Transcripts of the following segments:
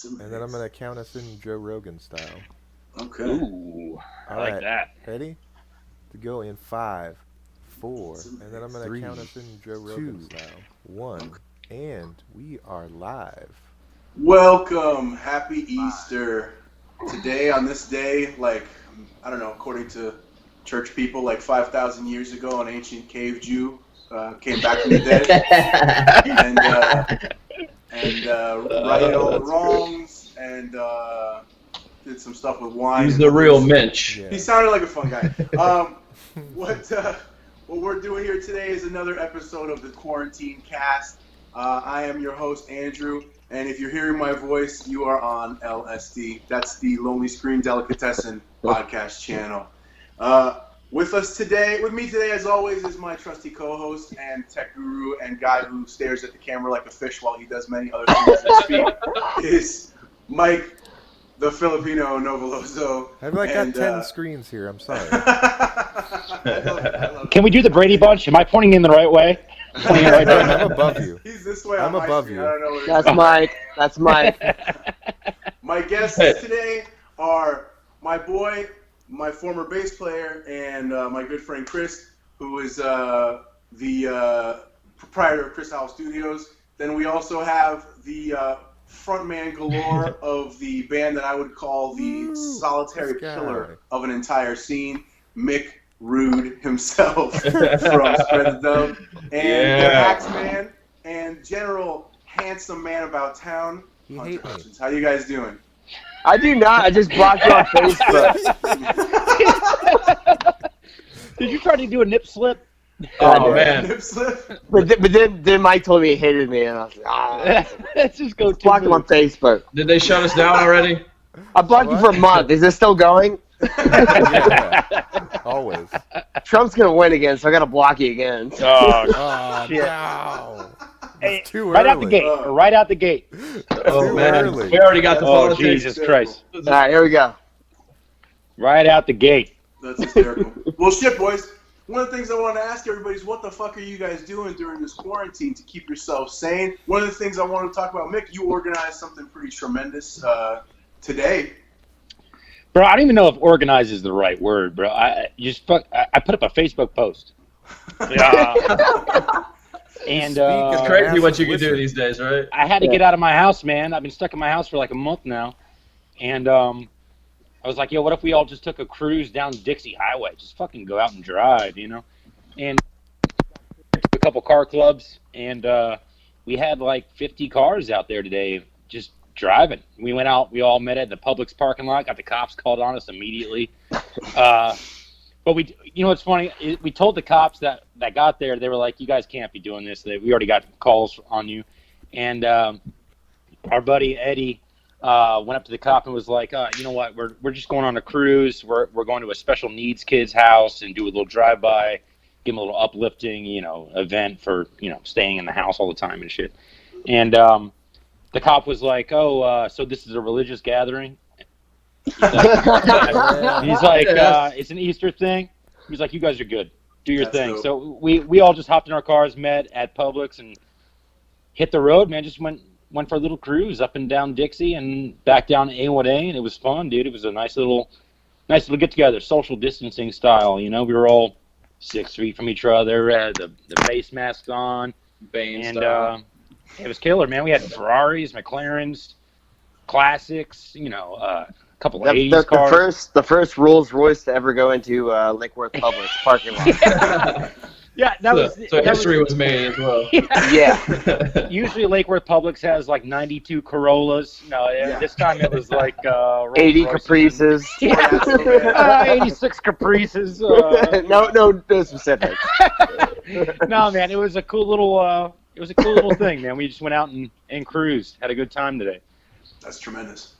And then I'm going to count us in Joe Rogan style. Okay. Ooh, I like that. Ready? To go in 5, 4, and then I'm going to count us in Joe Rogan style. 1, and we are live. Welcome. Happy Easter. Today, on this day, I don't know, according to church people, 5,000 years ago, an ancient cave Jew came back from the dead and righted all the wrongs and did some stuff with wine. He's the real Mensch. Yeah. He sounded like a fun guy. What we're doing here today is another episode of the Quarantine Cast. I am your host, Andrew, and if you're hearing my voice, you are on LSD. That's the Lonely Screen Delicatessen podcast channel. With me today, as always, is my trusty co-host and tech guru and guy who stares at the camera like a fish while he does many other things that speak, is Mike, the Filipino Novoloso. I've got 10 screens here. I'm sorry. I love it. Can we do the Brady Bunch? Am I pointing in the right way? I'm above you. He's this way. I'm above you. I don't know what That's Mike. That's Mike. My guests today are my boy, my former bass player, and my good friend Chris, who is the proprietor of Chris Howell Studios. Then we also have the frontman galore of the band that I would call the solitary pillar of an entire scene, Mick Rude himself from Spread the Dove, and the Axeman and general handsome man about town, Hunter Hutchins. How you guys doing? I do not. I just blocked you on Facebook. Did you try to do a nip slip? Oh, man. Nip slip? But then Mike told me he hated me, and I was like, Let's just go. blocked him on Facebook. Did they shut us down already? I blocked you for a month. Is this still going? Yeah. Always. Trump's gonna win again, so I gotta block you again. Oh, shit. no. Hey, It's too right early. out the gate. Right out the gate. Oh, Too man. early. We already got the Oh, politics. Jesus Christ. All right, here we go. Right out the gate. That's hysterical. Well, shit, boys. One of the things I want to ask everybody is, what the fuck are you guys doing during this quarantine to keep yourselves sane? One of the things I want to talk about, Mick, you organized something pretty tremendous today. Bro, I don't even know if organized is the right word, bro. I put up a Facebook post. Yeah. And It's crazy what you can do these days, right? I had to get out of my house, man. I've been stuck in my house for like a month now. And I was like, yo, what if we all just took a cruise down Dixie Highway? Just fucking go out and drive, you know? And a couple car clubs, and we had like 50 cars out there today just driving. We went out, we all met at the Publix parking lot, got the cops called on us immediately. But you know what's funny? We told the cops that got there, they were like, you guys can't be doing this. We already got calls on you. And our buddy Eddie went up to the cop and was like, you know what, we're just going on a cruise. We're going to a special needs kid's house and do a little drive-by, give him a little uplifting, event for, staying in the house all the time and shit. And the cop was like, so this is a religious gathering? He's like, it's an Easter thing. He's like, you guys are good. Do your thing. Dope. So we all just hopped in our cars, met at Publix, and hit the road, man. Just went for a little cruise up and down Dixie and back down A1A, and it was fun, dude. It was a nice little get together, social distancing style. We were all 6 feet from each other, had the face masks on, and it was killer, man. We had Ferraris, McLarens, classics, a couple of 80s cars. The first Rolls Royce to ever go into Lake Worth Publix parking lot. Yeah, history was made as well. Yeah. Usually Lake Worth Publix has like 92 Corollas. No, this time it was like 80 Caprices. 86 Caprices. No specifics. No, man, it was a cool little thing, man. We just went out and cruised, had a good time today. That's tremendous.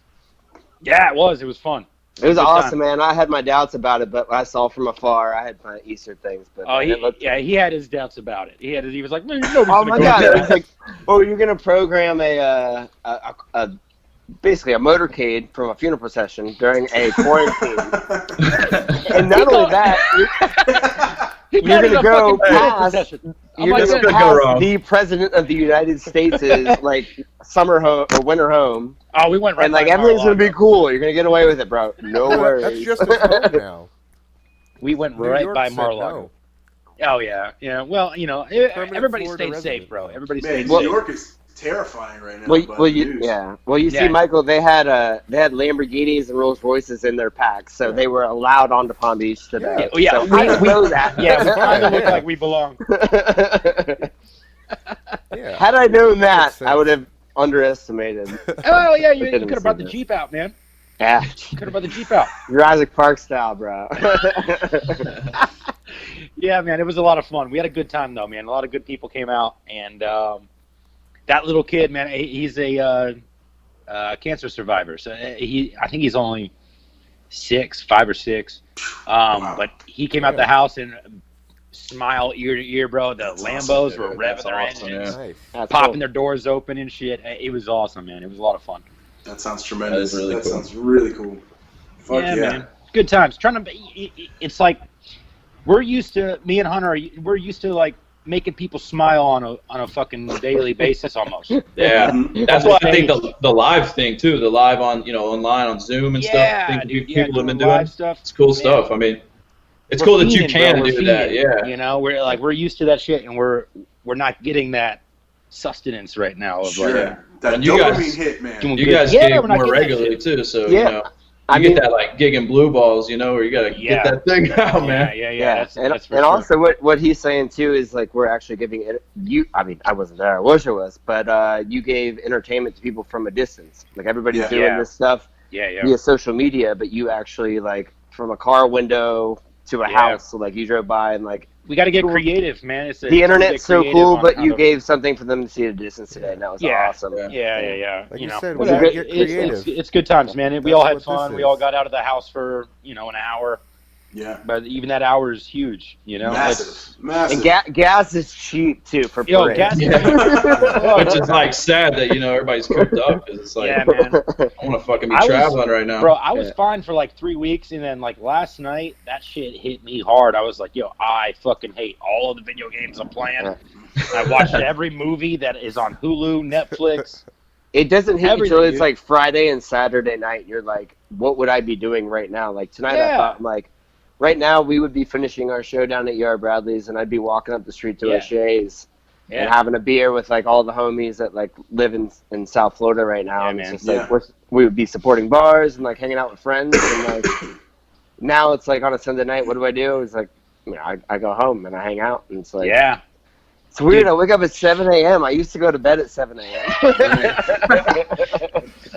Yeah, it was fun. It was awesome, man. I had my doubts about it, but I saw from afar. I had my Easter things, but he had his doubts about it. He was like, oh my god! It was like, you're gonna program basically a motorcade from a funeral procession during a quarantine, and not only that, you're gonna go past you're This gonna could go pass wrong. the president of the United States' like summer home or winter home, Oh, we went right and like by everything's gonna be Mar-a-Lago. cool. You're gonna get away with it, bro. No No, that's worries. just his home now. We went New right York by said Mar-a-Lago. no. Oh yeah, yeah. Well, you know, Permanent everybody Florida stayed safe, resident bro. now. Everybody Man, stayed New safe. York is terrifying right now. Well, by well, the you news. yeah. Well, you see, Yeah. Michael, they had Lamborghinis and Rolls Royces in their packs, so Yeah. they were allowed onto Palm Beach today. Yeah. So I didn't know that. Yeah, we kind of Fine, look yeah. like we belong. Yeah. Had I known that, makes I would sense. have underestimated. Oh yeah, you could have brought the Legitimacy. Jeep out, man. Yeah, Could have brought the Jeep out. Jurassic Park style, bro. Yeah, man, it was a lot of fun. We had a good time though, man. A lot of good people came out, and that little kid, man, he's a cancer survivor. So I think he's only 5 or 6. Wow. But he came out the house and smile ear to ear, bro. The That's Lambos awesome, were dude. revving That's their awesome, engines, yeah. Nice. That's popping cool. their doors open and shit. It was awesome, man. It was a lot of fun. That sounds tremendous. That is really That cool. sounds really cool. Fuck yeah. Man, good times. It's like me and Hunter, we're used to like making people smile on a fucking daily basis almost. Yeah, Mhm. that's why I think the live thing too, the live on online on Zoom and Yeah, stuff. I think dude, people have been doing live doing. stuff. It's cool Man. stuff. I mean, it's We're cool that you fiending, bro. can We're do that. fiending, Yeah. You know, we're used to that shit, and we're not getting that sustenance right now of Sure. like That And you dopamine guys- hit, man. doing You good. guys Yeah, gig we're not more getting that regularly shit. too, so Yeah. I you mean, get that like gig and blue balls, where you gotta Yeah. get that thing out, man. Yeah. That's for and sure. also what he's saying too is like we're actually giving it. I mean, I wasn't there. I wish I was, but you gave entertainment to people from a distance. Like everybody's Yeah. doing Yeah. this stuff Yeah. via social media, but you actually like from a car window to a Yeah. house. So like you drove by and like We got to get Cool. creative, man. the internet's so cool, but you gave something for them to see at a distance today, and that was Yeah. awesome. Yeah. Like you you know, said, we whatever. gotta get It's- creative. It's good times, man. We That's all had what fun. this We all is. got out of the house for an hour, Yeah. but even that hour is huge. You know, Massive. Massive. And gas is cheap too for Yo, parade. gas. Which is like sad that everybody's cooped up because it's like Yeah, man. I want to fucking be I was- traveling right now. Bro, I was Yeah. fine for like 3 weeks, and then like last night, that shit hit me hard. I was like, yo, I fucking hate all of the video games I'm playing. Yeah. I watched every movie that is on Hulu, Netflix. It doesn't hit you Everything, until it's dude. like Friday and Saturday night. And you're like, what would I be doing right now? Like tonight, I Yeah. thought, I'm like, right now we would be finishing our show down at Yara Bradley's, and I'd be walking up the street to Yeah. O'Shea's and Yeah, having a beer with like all the homies that like live in South Florida right now. Yeah, and it's man. just like Yeah. we would be supporting bars and like hanging out with friends. And like now it's like on a Sunday night, what do I do? It's like, I go home and I hang out, and it's like, yeah. it's weird. Dude. I wake up at 7 a.m. I used to go to bed at 7 a.m.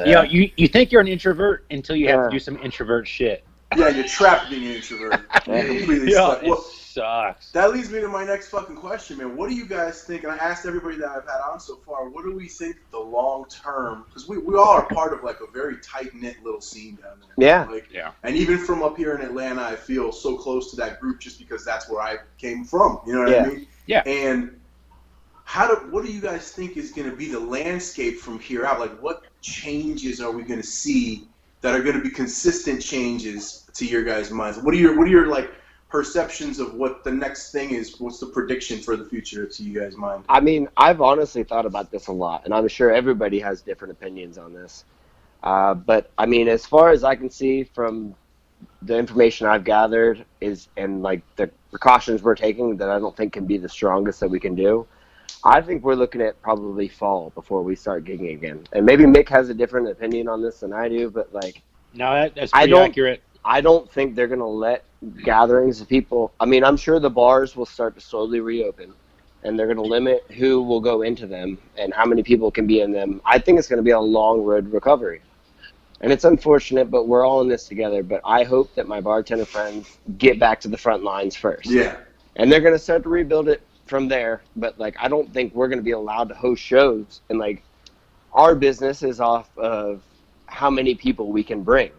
You know, you think you're an introvert until you have Yeah. to do some introvert shit. Yeah, you're trapped being an introvert. You're completely Yeah, stuck. it Well, sucks. that leads me to my next fucking question, man. What do you guys think? And I asked everybody that I've had on so far, what do we think the long term? Because we all are part of like a very tight knit little scene down there. Yeah. Like, Yeah. And even from up here in Atlanta, I feel so close to that group just because that's where I came from. You know what Yeah. I mean? Yeah. And what do you guys think is going to be the landscape from here out? Like, what changes are we going to see that are going to be consistent changes to your guys' minds? What are your like perceptions of what the next thing is? What's the prediction for the future to you guys' mind? I mean, I've honestly thought about this a lot, and I'm sure everybody has different opinions on this. But I mean, as far as I can see from the information I've gathered and like the precautions we're taking that I don't think can be the strongest that we can do, I think we're looking at probably fall before we start gigging again. And maybe Mick has a different opinion on this than I do, but like, No, that's I pretty don't- accurate. I don't think they're going to let gatherings of people. I mean, I'm sure the bars will start to slowly reopen, and they're going to limit who will go into them and how many people can be in them. I think it's going to be a long road recovery. And it's unfortunate, but we're all in this together. But I hope that my bartender friends get back to the front lines first. Yeah. And they're going to start to rebuild it from there. But, like, I don't think we're going to be allowed to host shows. And, like, our business is off of how many people we can bring.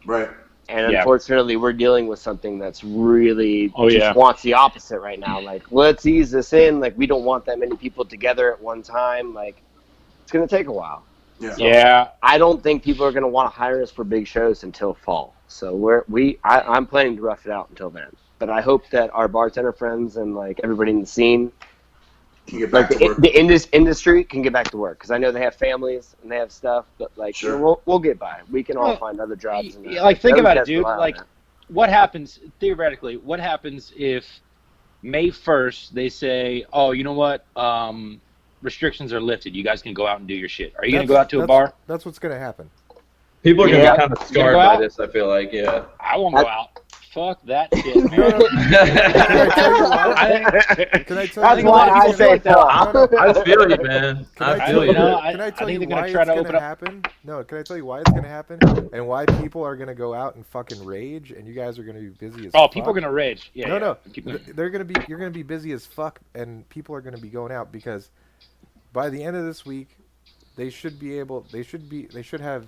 Right. And Yeah. unfortunately, we're dealing with something that's really Oh, just yeah. wants the opposite right now. Like, let's ease this in. Like, we don't want that many people together at one time. Like, it's going to take a while. Yeah. Yeah. I don't think people are going to want to hire us for big shows until fall. So I'm planning to rough it out until then. But I hope that our bartender friends and like everybody in the scene can get like back to work. the industry can get back to work, because I know they have families and they have stuff, but like Sure. we'll get by. We can all Well, find other jobs. And like think about it, dude. rely on Like, that. what happens theoretically? What happens if May 1st they say, "Oh, you know what? Restrictions are lifted. You guys can go out and do your shit." Are you gonna go out to a bar? That's what's gonna happen. People are gonna Yeah. be kind of You gonna scarred go by out? this. I feel like, yeah. I won't go out. Fuck that shit, man. Can I tell you why? Can I tell That's you why why? I people say like that. Paul. No, no. I feel you, man. Can I I tell feel you? you. Can I tell think you they're gonna why try it's to gonna open up. happen? No, can I tell you why it's gonna happen and why people are gonna go out and fucking rage and you guys are gonna be busy as Oh, fuck? people are gonna rage. Yeah. No, yeah. no. People- They're gonna be. You're gonna be busy as fuck, and people are gonna be going out because by the end of this week, they should be able. They should have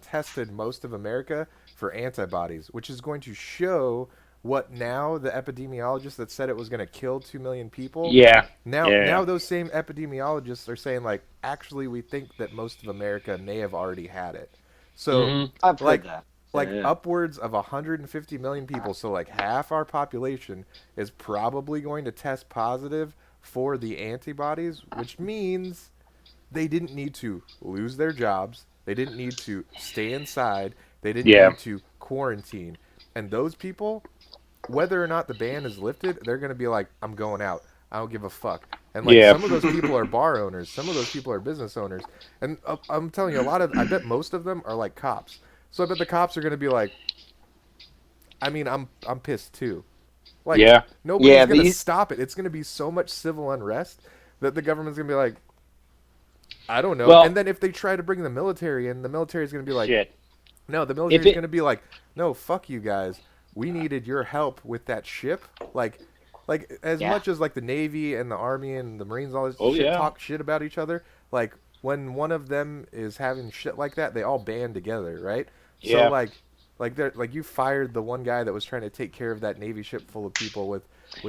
tested most of America for antibodies, which is going to show what now the epidemiologist that said it was going to kill 2 million people. Yeah. Now those same epidemiologists are saying like, actually, we think that most of America may have already had it. So Mhm. I've like heard that. like Yeah. upwards of 150 million people, so like half our population is probably going to test positive for the antibodies, which means they didn't need to lose their jobs, they didn't need to stay inside, they didn't Yeah. need to quarantine. And those people, whether or not the ban is lifted, they're going to be like, I'm going out. I don't give a fuck. And like Yeah. some of those people are bar owners, some of those people are business owners. And I'm telling you, I bet most of them are like cops. So I bet the cops are going to be like, I mean, I'm pissed too. Like, Yeah. nobody's Yeah, going to these- stop it. It's going to be so much civil unrest that the government's going to be like, I don't know. Well- And then if they try to bring the military in, the military's going to be like, Shit. no, the If military's it- going to be like, no, fuck you guys. We needed your help with that ship. Like as Yeah. much as like the Navy and the Army and the Marines all this Oh, shit yeah. talk shit about each other, like when one of them is having shit like that, they all band together, right? Yeah. So like you fired the one guy that was trying to take care of that Navy ship full of people with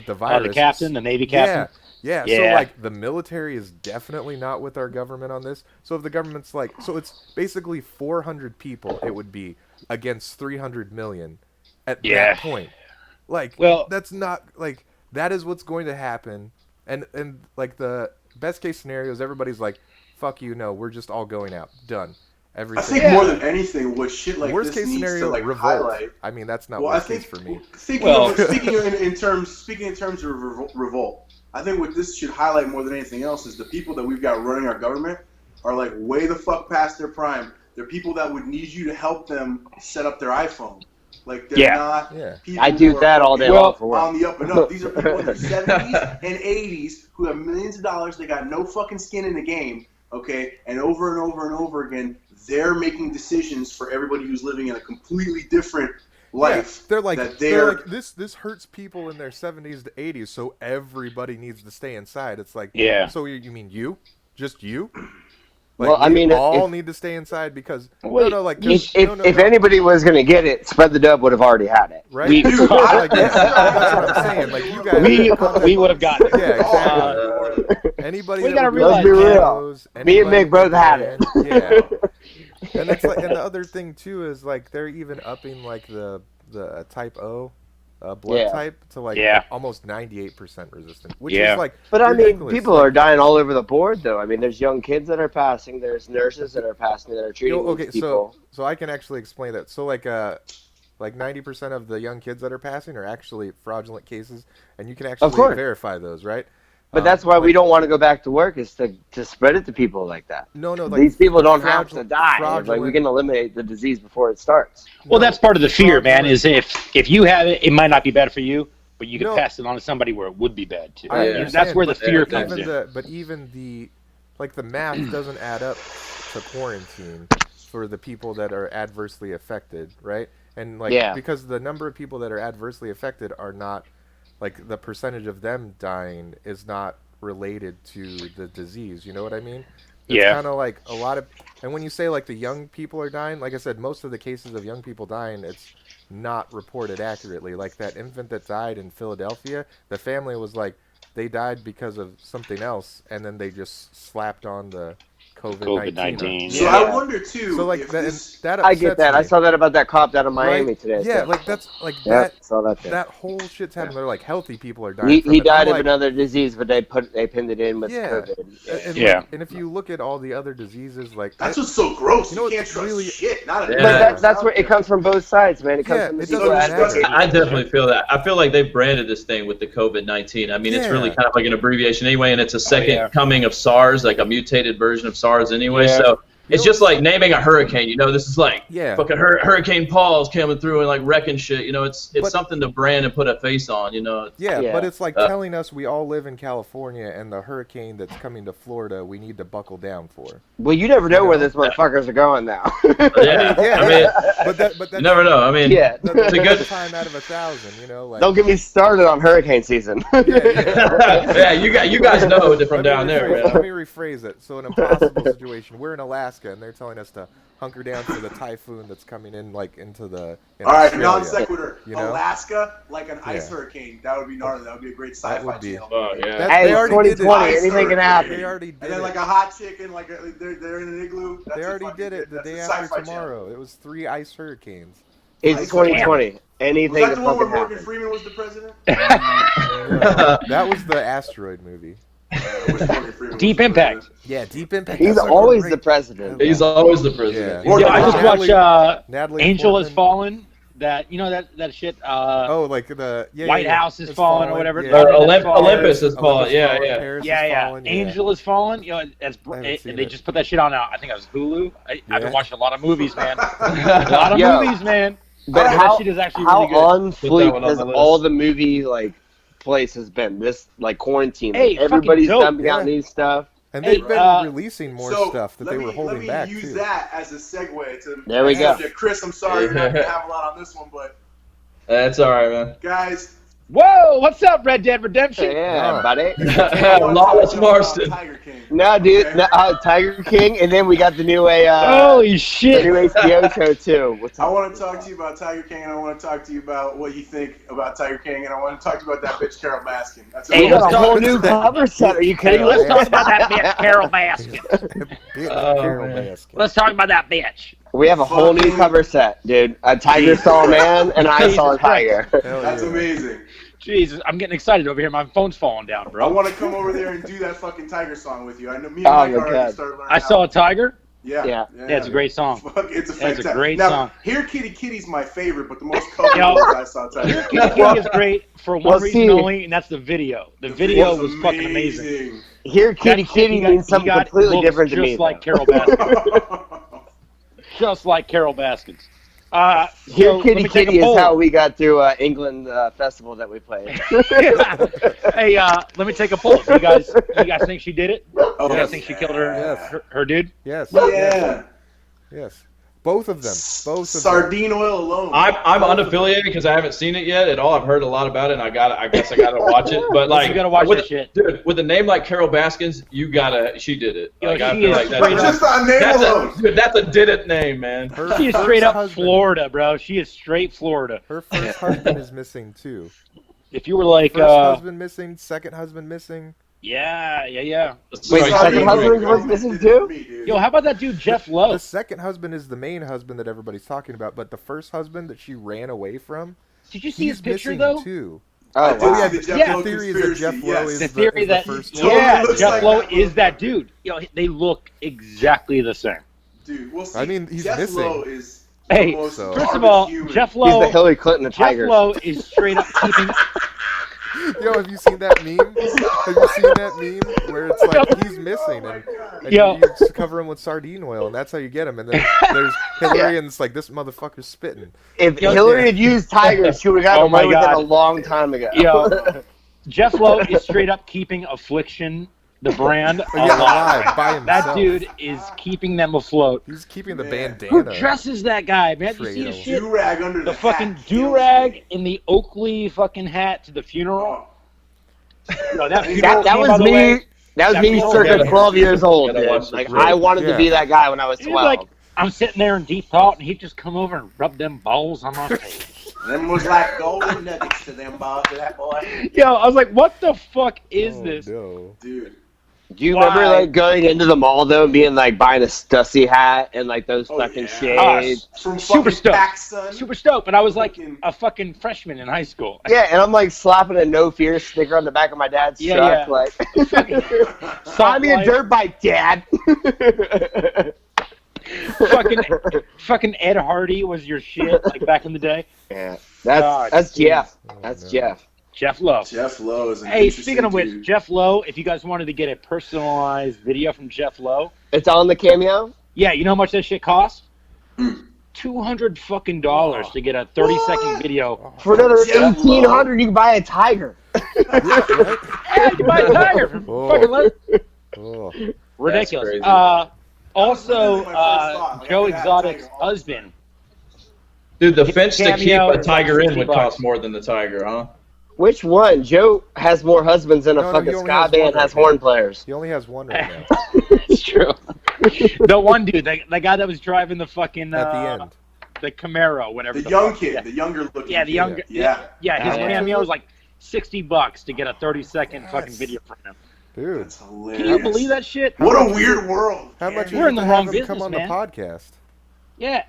the virus. The captain, the Navy captain. Yeah. So Yeah. like the military is definitely not with our government on this. So if the government's like, so it's basically 400 people it would be against 300 million at Yeah. that point. Like, Well- that's not like that is what's going to happen. And like the best case scenario is everybody's like, fuck you, no, we're just all going out, done. I Everything. think more than anything, what shit like Worst this case needs scenario, to like revolt. highlight. I mean, that's not Well, I worst think case for me. speaking in terms of revolt, I think what this should highlight more than anything else is the people that we've got running our government are like way the fuck past their prime. They're people that would need you to help them set up their iPhone. Like they're Yeah. not Yeah. people I do who are that all day fucking long for work. on the up and up. These are people in their 70s and 80s who have millions of dollars. They got no fucking skin in the game. Okay, and over again, they're making decisions for everybody who's living in a completely different life. Yeah, they're like that they're like this hurts people in their 70s to 80s, so everybody needs to stay inside. It's like, Yeah. So you mean you? Just you? Well, I we mean, all if- need to stay inside because Wait, no, like If, no, if no. anybody was going to get it, Spread the Dub would have already had it. Right? We- Dude, like, yeah, that's what I'm saying. Like you guys, We would have gotten it. yeah, exactly. Anybody we that gotta would realize, really man, knows, Me and anybody Mick both that had it. can, yeah. And it's like, and the other thing too is like they're even upping like the type O blood Yeah. type to like Yeah. almost 98% resistant, which Yeah. is like But I mean, ridiculous. people Like, are dying all over the board, though. I mean, there's young kids that are passing. There's nurses that are passing that are treating okay, these people. so I can actually explain that. So like 90% of the young kids that are passing are actually fraudulent cases, and you can actually course. verify those, right? But that's why we like- don't want to go back to work, is to spread it to people like that. No, like These people don't have to fraudulent- die. Like, we fraudulent- can eliminate the disease before it starts. Well, no, that's part of the fear, man. fraudulent- Is if you have it, it might not be bad for you, but you can No. pass it on to somebody where it would be bad too. I Yeah. And understand, that's where the but fear even comes in. But even the math doesn't add up to quarantine for the people that are adversely affected, right? And like Yeah. because the number of people that are adversely affected are not like the percentage of them dying is not related to the disease. You know what I mean? It's Yeah. kind of like a lot of, and when you say like the young people are dying, like I said, most of the cases of young people dying, it's not reported accurately. Like that infant that died in Philadelphia, the family was like, they died because of something else, and then they just slapped on the COVID-19. So Yeah. I wonder too. So like if that, this, that I upsets get that. me, I saw that about that cop down in right? Miami today. Yeah, so. like that's like Yep, saw that too. that whole shit's happening. They're like healthy people are dying He from it. I'm died of like, another disease, but they pinned it in with yeah, COVID. and Yeah. like, and if you look at all the other diseases, like that's what's so gross. You know You what's can't trust really- shit. Not a Yeah. But damn that's where out it there. comes from both sides, man. It comes Yeah, from the it people doesn't advocating. matter. I definitely feel that. I feel like they branded this thing with the COVID-19. I mean, it's really Yeah. kind of like an abbreviation anyway, and it's a second yeah. coming of SARS, like a mutated version of SARS anyway. Yeah. So You it's know just like naming a hurricane. You know, this is like Yeah. fucking Hurricane Paul's coming through and like wrecking shit. You know, it's But- something to brand and put a face on. You know. Yeah, Yeah. but it's like Uh, telling us we all live in California and the hurricane that's coming to Florida we need to buckle down for. Well, you never know You where know? these motherfuckers are going now. Yeah. Yeah, I mean, but that's you never know. I mean, Yeah. that's It's a one good- time out of 1,000, you know. Like, Don't get me started on hurricane season. yeah, you guys know it from let down me there. rephrase- Man. Let me rephrase it. So, an impossible situation. We're in Alaska, and they're telling us to hunker down for the typhoon that's coming in, like into the. In All right, Australia. non sequitur. You know? Alaska, like an ice Yeah. hurricane. That would be gnarly. That would be a great That sci-fi would be. channel. Oh yeah. That- Hey, they already did 2020, it. anything can happen. They already did And then it. like a hot chicken, like they're in an igloo. That's They a already fucking- did it the that's a day sci-fi after channel. tomorrow. It was 3 ice hurricanes. It's 2020. Was Anything that can the one where fucking Morgan happen. Freeman was the president? That was the asteroid movie. I wish Morgan Freeman was Deep the Impact. president. Yeah, Deep Impact. He's That's a always great- the president. He's always the president. Yeah. Yeah, I just Natalie- watched Natalie Angel Portman. Has Fallen. That that shit. Oh, like the White House is It's fallen or whatever. Yeah. Or That's Olymp- fallen. Olympus is fallen. Olympus Yeah, fallen, yeah. Paris is Yeah. fallen, Angel Has Fallen. You know, haven't seen they it. just put that shit on. I think it was Hulu. I've Yeah. been watching a lot of movies, man. A lot of Yo. movies, man. But that how, shit is actually how really good. on Put that fleek one on has the list. all the movie like place has been this like quarantine? Hey, Like, everybody's fucking dope. dumping out Yeah. new stuff. And Hey, they've been releasing more So, stuff that let they me- were holding let me back use too. that as a segue to There we the go. subject. Chris, I'm sorry you're not going to have a lot on this one, but That's all right, man. guys, Whoa, what's up, Red Dead Redemption? Yeah, No. buddy. Lawless Marston. Tiger King. No, dude, Okay. no, Tiger King, and then we got the new Holy the shit! new HBO show too. What's I want to talk to you about Tiger King, and I want to talk to you about what you think about Tiger King, and I want to talk to you about that bitch Carol Baskin. That's Hey, We got let's a whole talk- new cover set. Are you Hey, kidding? let's me? talk about that bitch, Carol Baskin. Big Oh, Carol man. Baskin. Let's talk about that bitch. We have a whole new Fucking- cover set, dude. A tiger saw a man, and I saw a Jesus Christ. tiger. Hell That's yeah. amazing. Jesus, I'm getting excited over here. My phone's falling down, I bro. want to come over there and do that fucking Tiger song with you. I know me and Oh, Mike my already God. started learning. I saw a how. tiger. Yeah. Yeah. Yeah, it's a great song. Fuck, it's a That's a fantastic. great now, song. Here Kitty Kitty's my favorite, but the most colorful Yo. is I saw Tiger. Kitty Kitty is great for one Well, reason see- only, and that's the video. The video was fucking amazing. Here, kitty That shit, kitty he got- means he something got completely looks different to just me. like though. Carol Baskin. Just like Carol Baskins. Here, So, let kitty me take a kitty is poll. how we got through England festival that we played. Hey, let me take a poll. You guys think she did it? Oh, You guys think she killed Yes. her dude? Yes. Yeah. Yes. Yes. Both of them. Both of them. Sardine oil alone. I'm unaffiliated because I haven't seen it yet at all. I've heard a lot about it, and I guess I gotta watch it. But like, You gotta watch with, that shit. dude. With a name like Carol Baskins, she did it. Yo, Like, I she feel is like straight that's, Just on name that's alone. a dude, that's a did it name, man. Her She is first straight up husband- Florida, bro. She is straight Florida. Her first husband is missing too. If you were like, First husband missing, second husband missing. yeah. Wait, Sorry, second husband was Did missing it too? to me, dude. Yo, how about that dude Jeff Lowe? The second husband is the main husband that everybody's talking about, but the first husband that she ran away from, Did you see his he's picture missing though? too. Oh, I did wow. see the Jeff Yeah. Lowe The theory is that conspiracy, Jeff Lowe yes. is The the, theory is the that first totally one. yeah, looks Jeff like Lowe that is that motherfucker. dude. Yo, they look exactly the same. Dude, well, see, I mean, he's Jeff missing. Lowe is Hey, the most so- First of garbage all, human. Jeff He's the Lowe. Hillary Clinton of Jeff tigers. Lowe is straight up keeping. Yo, have you seen that meme? Have you seen that meme where it's like he's missing and Yo. you just cover him with sardine oil and that's how you get him. And then there's Hillary and it's like this motherfucker's spitting. If Yo, Hillary had used tigers, she would have Oh gotten my away with it God. a long time ago. Yo, Jeff Lowe is straight up keeping Affliction, the brand, Yeah, alive. alive by himself. That dude is keeping them afloat. He's keeping the Man. Who bandana. dresses that guy, man? You see his Trade shit? Do-rag under The the fucking hat do kills rag me. in the Oakley fucking hat to the funeral. Oh. Yo, that funeral That scene, was by the me. way, That was that me people circa gotta- 12 years old, gotta dude. watch the Like, clip. I wanted to be Yeah. that guy when I was he was 12. like, I'm sitting there in deep thought, and he'd just come over and rub them balls on my face. Them was like golden nuggets to them, boss, to that boy. Yo, I was like, what the fuck is Oh, this? No. Dude. Do you remember like going into the mall though and being like buying a Stussy hat and like those fucking shades? From Super fucking stoked. son. Super stoked, but I was like a fucking freshman in high school. Yeah, and I'm like slapping a No Fear sticker on the back of my dad's truck. Like, buy me a dirt bike, Dad. fucking Ed Hardy was your shit like back in the day. Yeah, that's Jeff. That's Jeff. Jeff Lowe. Jeff Lowe is an Hey, interesting speaking of which, dude. Jeff Lowe, if you guys wanted to get a personalized video from Jeff Lowe, it's on the Cameo. Yeah, you know how much that shit costs? $200 fucking to get a 30-second video. For another $1,800, you can buy a tiger. Yeah, you can buy a tiger for fucking less. Ridiculous. Also, Joe Exotic's husband. Dude, the fence to keep Cameo a tiger in would $60. cost more than the tiger, huh? Which one? Joe has more husbands than a fucking ska band has horn players. He only has one right now. It's true. The one dude, the guy that was driving the fucking At the end. the Camaro, whatever. The young kid, the younger looking. Yeah, the younger. Yeah. Yeah, his cameo is like $60 to get a 30-second fucking video from him. Dude, that's hilarious. Can you believe that shit? What a weird world. How much We're in the wrong business, come on man. the podcast? Yeah,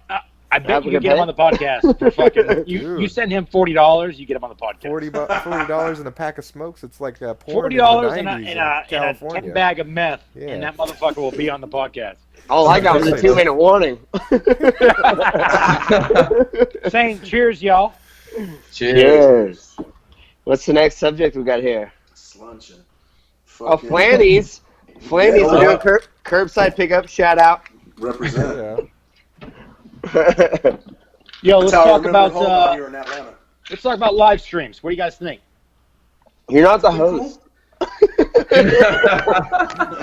I bet you can get him on the podcast for fucking. You send him $40, you get him on the podcast. $40 and a pack of smokes. It's like porn $40 in the 90s and a California. 10 bag of meth, Yeah. and that motherfucker will be on the podcast. All I got was a 2-minute warning. Saying cheers, y'all. Cheers. What's the next subject we got here? Slunching. Oh, Flannies. Flannies are doing curbside pickup. Shout out. Represent. Yo, let's talk about here in Atlanta. let's talk about live streams. What do you guys think? You're not the host.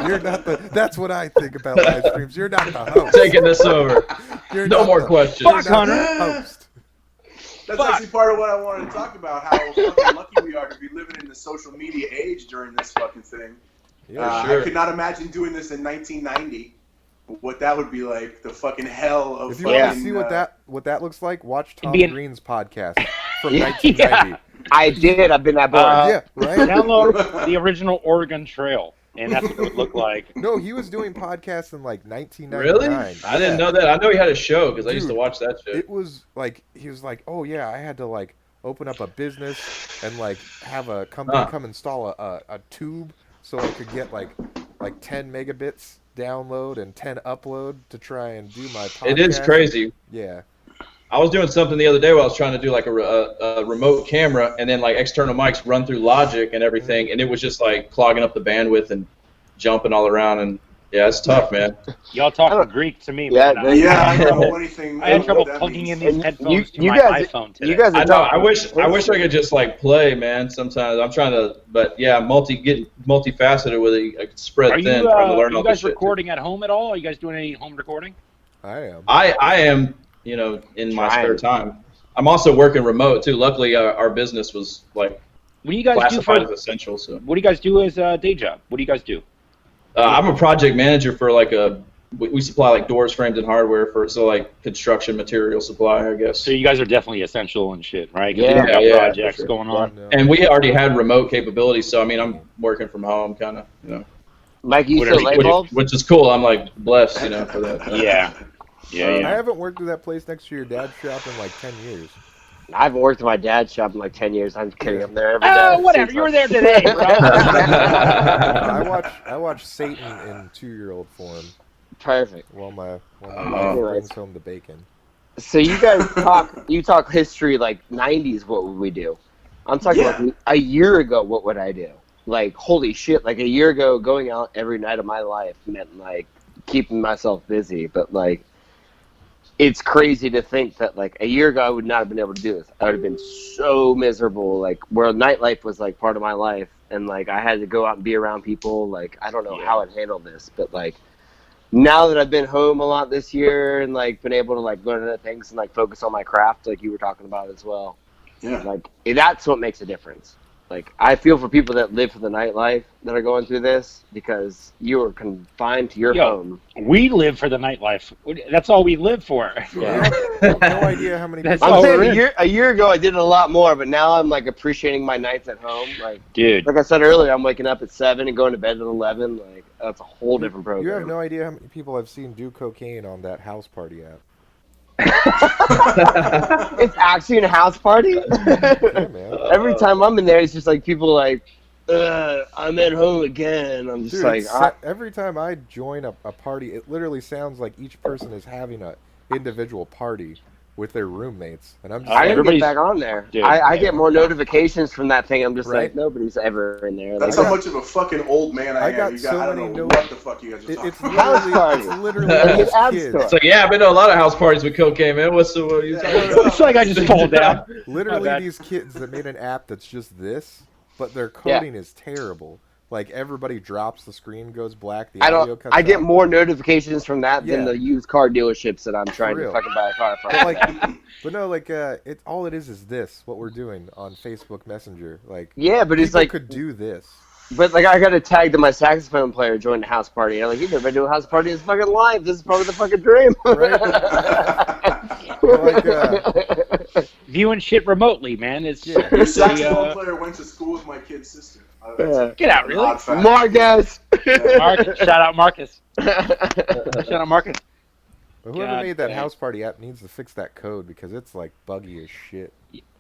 You're not the. That's what I think about live streams. You're not the host. Taking this over. You're No not more the- questions. Fuck, Hunter. Host. That's actually part of what I wanted to talk about, how fucking lucky we are to be living in the social media age during this fucking thing. Yeah, sure. I could not imagine doing this in 1990. What that would be like, the fucking hell of If you fucking, want to see what that looks like, watch Tom be an- Green's podcast from Yeah. 1990. I did. I've been that bored. Yeah, right. Download the original Oregon Trail, and that's what it would look like. No, he was doing podcasts in like 1999. Really? I didn't know that. I know he had a show because I used to Dude, watch that shit. It was like he was like, oh yeah, I had to like open up a business and like have a company come install a tube so I could get like 10 megabits download and 10 upload to try and do my podcast. It is crazy. Yeah. I was doing something the other day where I was trying to do like a remote camera and then like external mics run through Logic and everything, and it was just like clogging up the bandwidth and jumping all around, and yeah, it's tough, man. Y'all talking Greek to me, Yeah, man. Yeah, I don't know anything. I had trouble what that plugging in means. these headphones to you my guys- iPhone today. You guys are I know. talking. I wish I could just like play, man. Sometimes I'm trying to, but yeah, get multifaceted with it. I could spread Are thin, you, trying to learn are all you this guys shit. recording at home at all? Are you guys doing any home recording? I am. I am, in my Trying. spare time. I'm also working remote too. Luckily, our business was like What do you guys do classified as for? essential. So What do you guys do as a day job? What do you guys do? I'm a project manager for like we supply like doors, frames, and hardware for like construction material supply, I guess. So you guys are definitely essential and shit, right? 'Cause Yeah, you got yeah, projects for sure. going on. Yeah. And we already had remote capabilities, so I mean, I'm working from home, kind of, Mike, you Whatever still you- light bulbs? which is cool. I'm like blessed, for that. Yeah. I haven't worked at that place next to your dad's shop in like 10 years. I haven't worked at my dad's shop in like 10 years. I'm kidding. I'm there every day. Oh, whatever. You were there today, bro. I watch Satan in 2-year-old form Perfect. while my Oh. wife brings home the bacon. So you guys talk history like 90s, what would we do? I'm talking like a year ago, what would I do? Like, holy shit, like a year ago, going out every night of my life meant like keeping myself busy, but like it's crazy to think that like a year ago I would not have been able to do this. I would have been so miserable, like where nightlife was like part of my life, and like I had to go out and be around people. Like I don't know how I'd handle this, but like now that I've been home a lot this year and like been able to like learn other things and like focus on my craft, like you were talking about as well. Yeah. Like that's what makes a difference. Like I feel for people that live for the nightlife that are going through this because you are confined to your home. We live for the nightlife. That's all we live for. Yeah. No idea how many That's people. all I'm we're saying in. a year ago I did it a lot more, but now I'm like appreciating my nights at home. Like Dude. I said earlier, I'm waking up at 7 and going to bed at 11. Like that's a whole different program. You have no idea how many people I've seen do cocaine on that house party app. It's actually a house party. Yeah, man. Every time I'm in there, it's just like people like, I'm at home again. I'm just Dude, like, every time I join a party, it literally sounds like each person is having a individual party with their roommates, and I'm just I gotta get Everybody's- back on there. Dude, I get more notifications from that thing. I'm just Right? like, nobody's ever in there. That's Like, how much of a fucking old man I I am. got You so I don't many know no- what the fuck you guys are talking it's about. House literally, party. it's literally Like these an app kids. store. It's like, yeah, I've been to a lot of house parties with cocaine, man. What are you talking about? It's like I just told down. My Literally bad. these kids that made an app that's just this, but their coding is terrible. Like everybody drops, the screen goes black, the audio cuts I get out. more notifications from that than Yeah. the used car dealerships that I'm trying to real. fucking buy a car from. But like, but no, like it all it is this what we're doing on Facebook Messenger. Like, Yeah, but it's people like, could do this. but like I got a tag to my saxophone player joined the house party. I'm like, you've never been to a house party in his fucking life. This is probably the fucking dream. Right? But like, Viewing shit remotely, man. It's Yeah. Your it's a, saxophone player went to school with my kid's sister. Get out, really? Odd fact. Marcus. Marcus, shout out Marcus. Shout out Marcus. but whoever God made that dang. house party app needs to fix that code because it's like buggy as shit.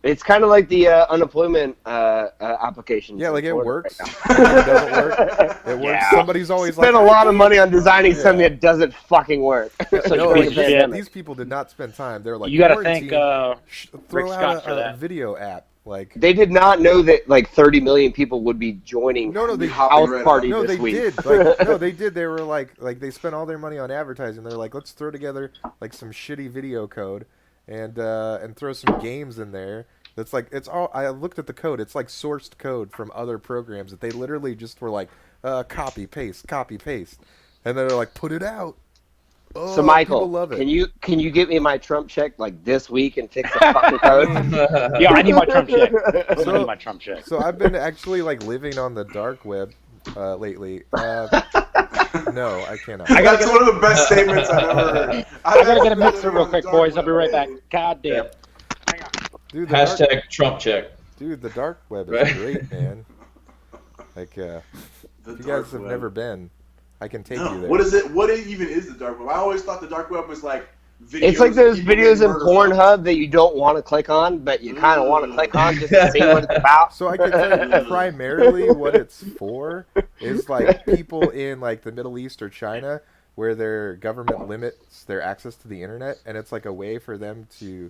It's kind of like the unemployment application. Yeah, like it works. Right It doesn't work. It works. Yeah. Somebody's always Spend like, a lot of money on designing Yeah. something that doesn't fucking work. Such No, a piece like, of shit. these people did not spend time. They're like, You got to quarantine, thank throw Rick out Scott for a that. video app. Like, They did not know that like 30 million people would be joining No, the they- house Right party no, this they week. did. Like, no, they did. They were like they spent all their money on advertising. They're like, let's throw together like some shitty video code and throw some games in there. That's like it's all. I looked at the code. It's like sourced code from other programs that they literally just were like copy paste, and then they're like put it out. Oh, So Michael, people love it. can you get me my Trump check like this week and fix the fucking code? Yeah, I need my Trump check. I So- need my Trump check. So I've been actually like living on the dark web lately. No, I cannot. That's one of the best statements I've ever heard. I gotta get a mixer real quick, boys. I'll be right back. God damn. Dude, the dark, Hashtag Trump check. dude, the dark web is Right. great, man. Like, if you guys have never been, I can take you there. What is it? What even is the dark web? I always thought the dark web was like videos. It's like those of people videos getting in murdered. Pornhub that you don't want to click on, but you kind of want to click on just to see what it's about. So I can tell you primarily what it's for is like people in like the Middle East or China where their government limits their access to the internet, and it's like a way for them to,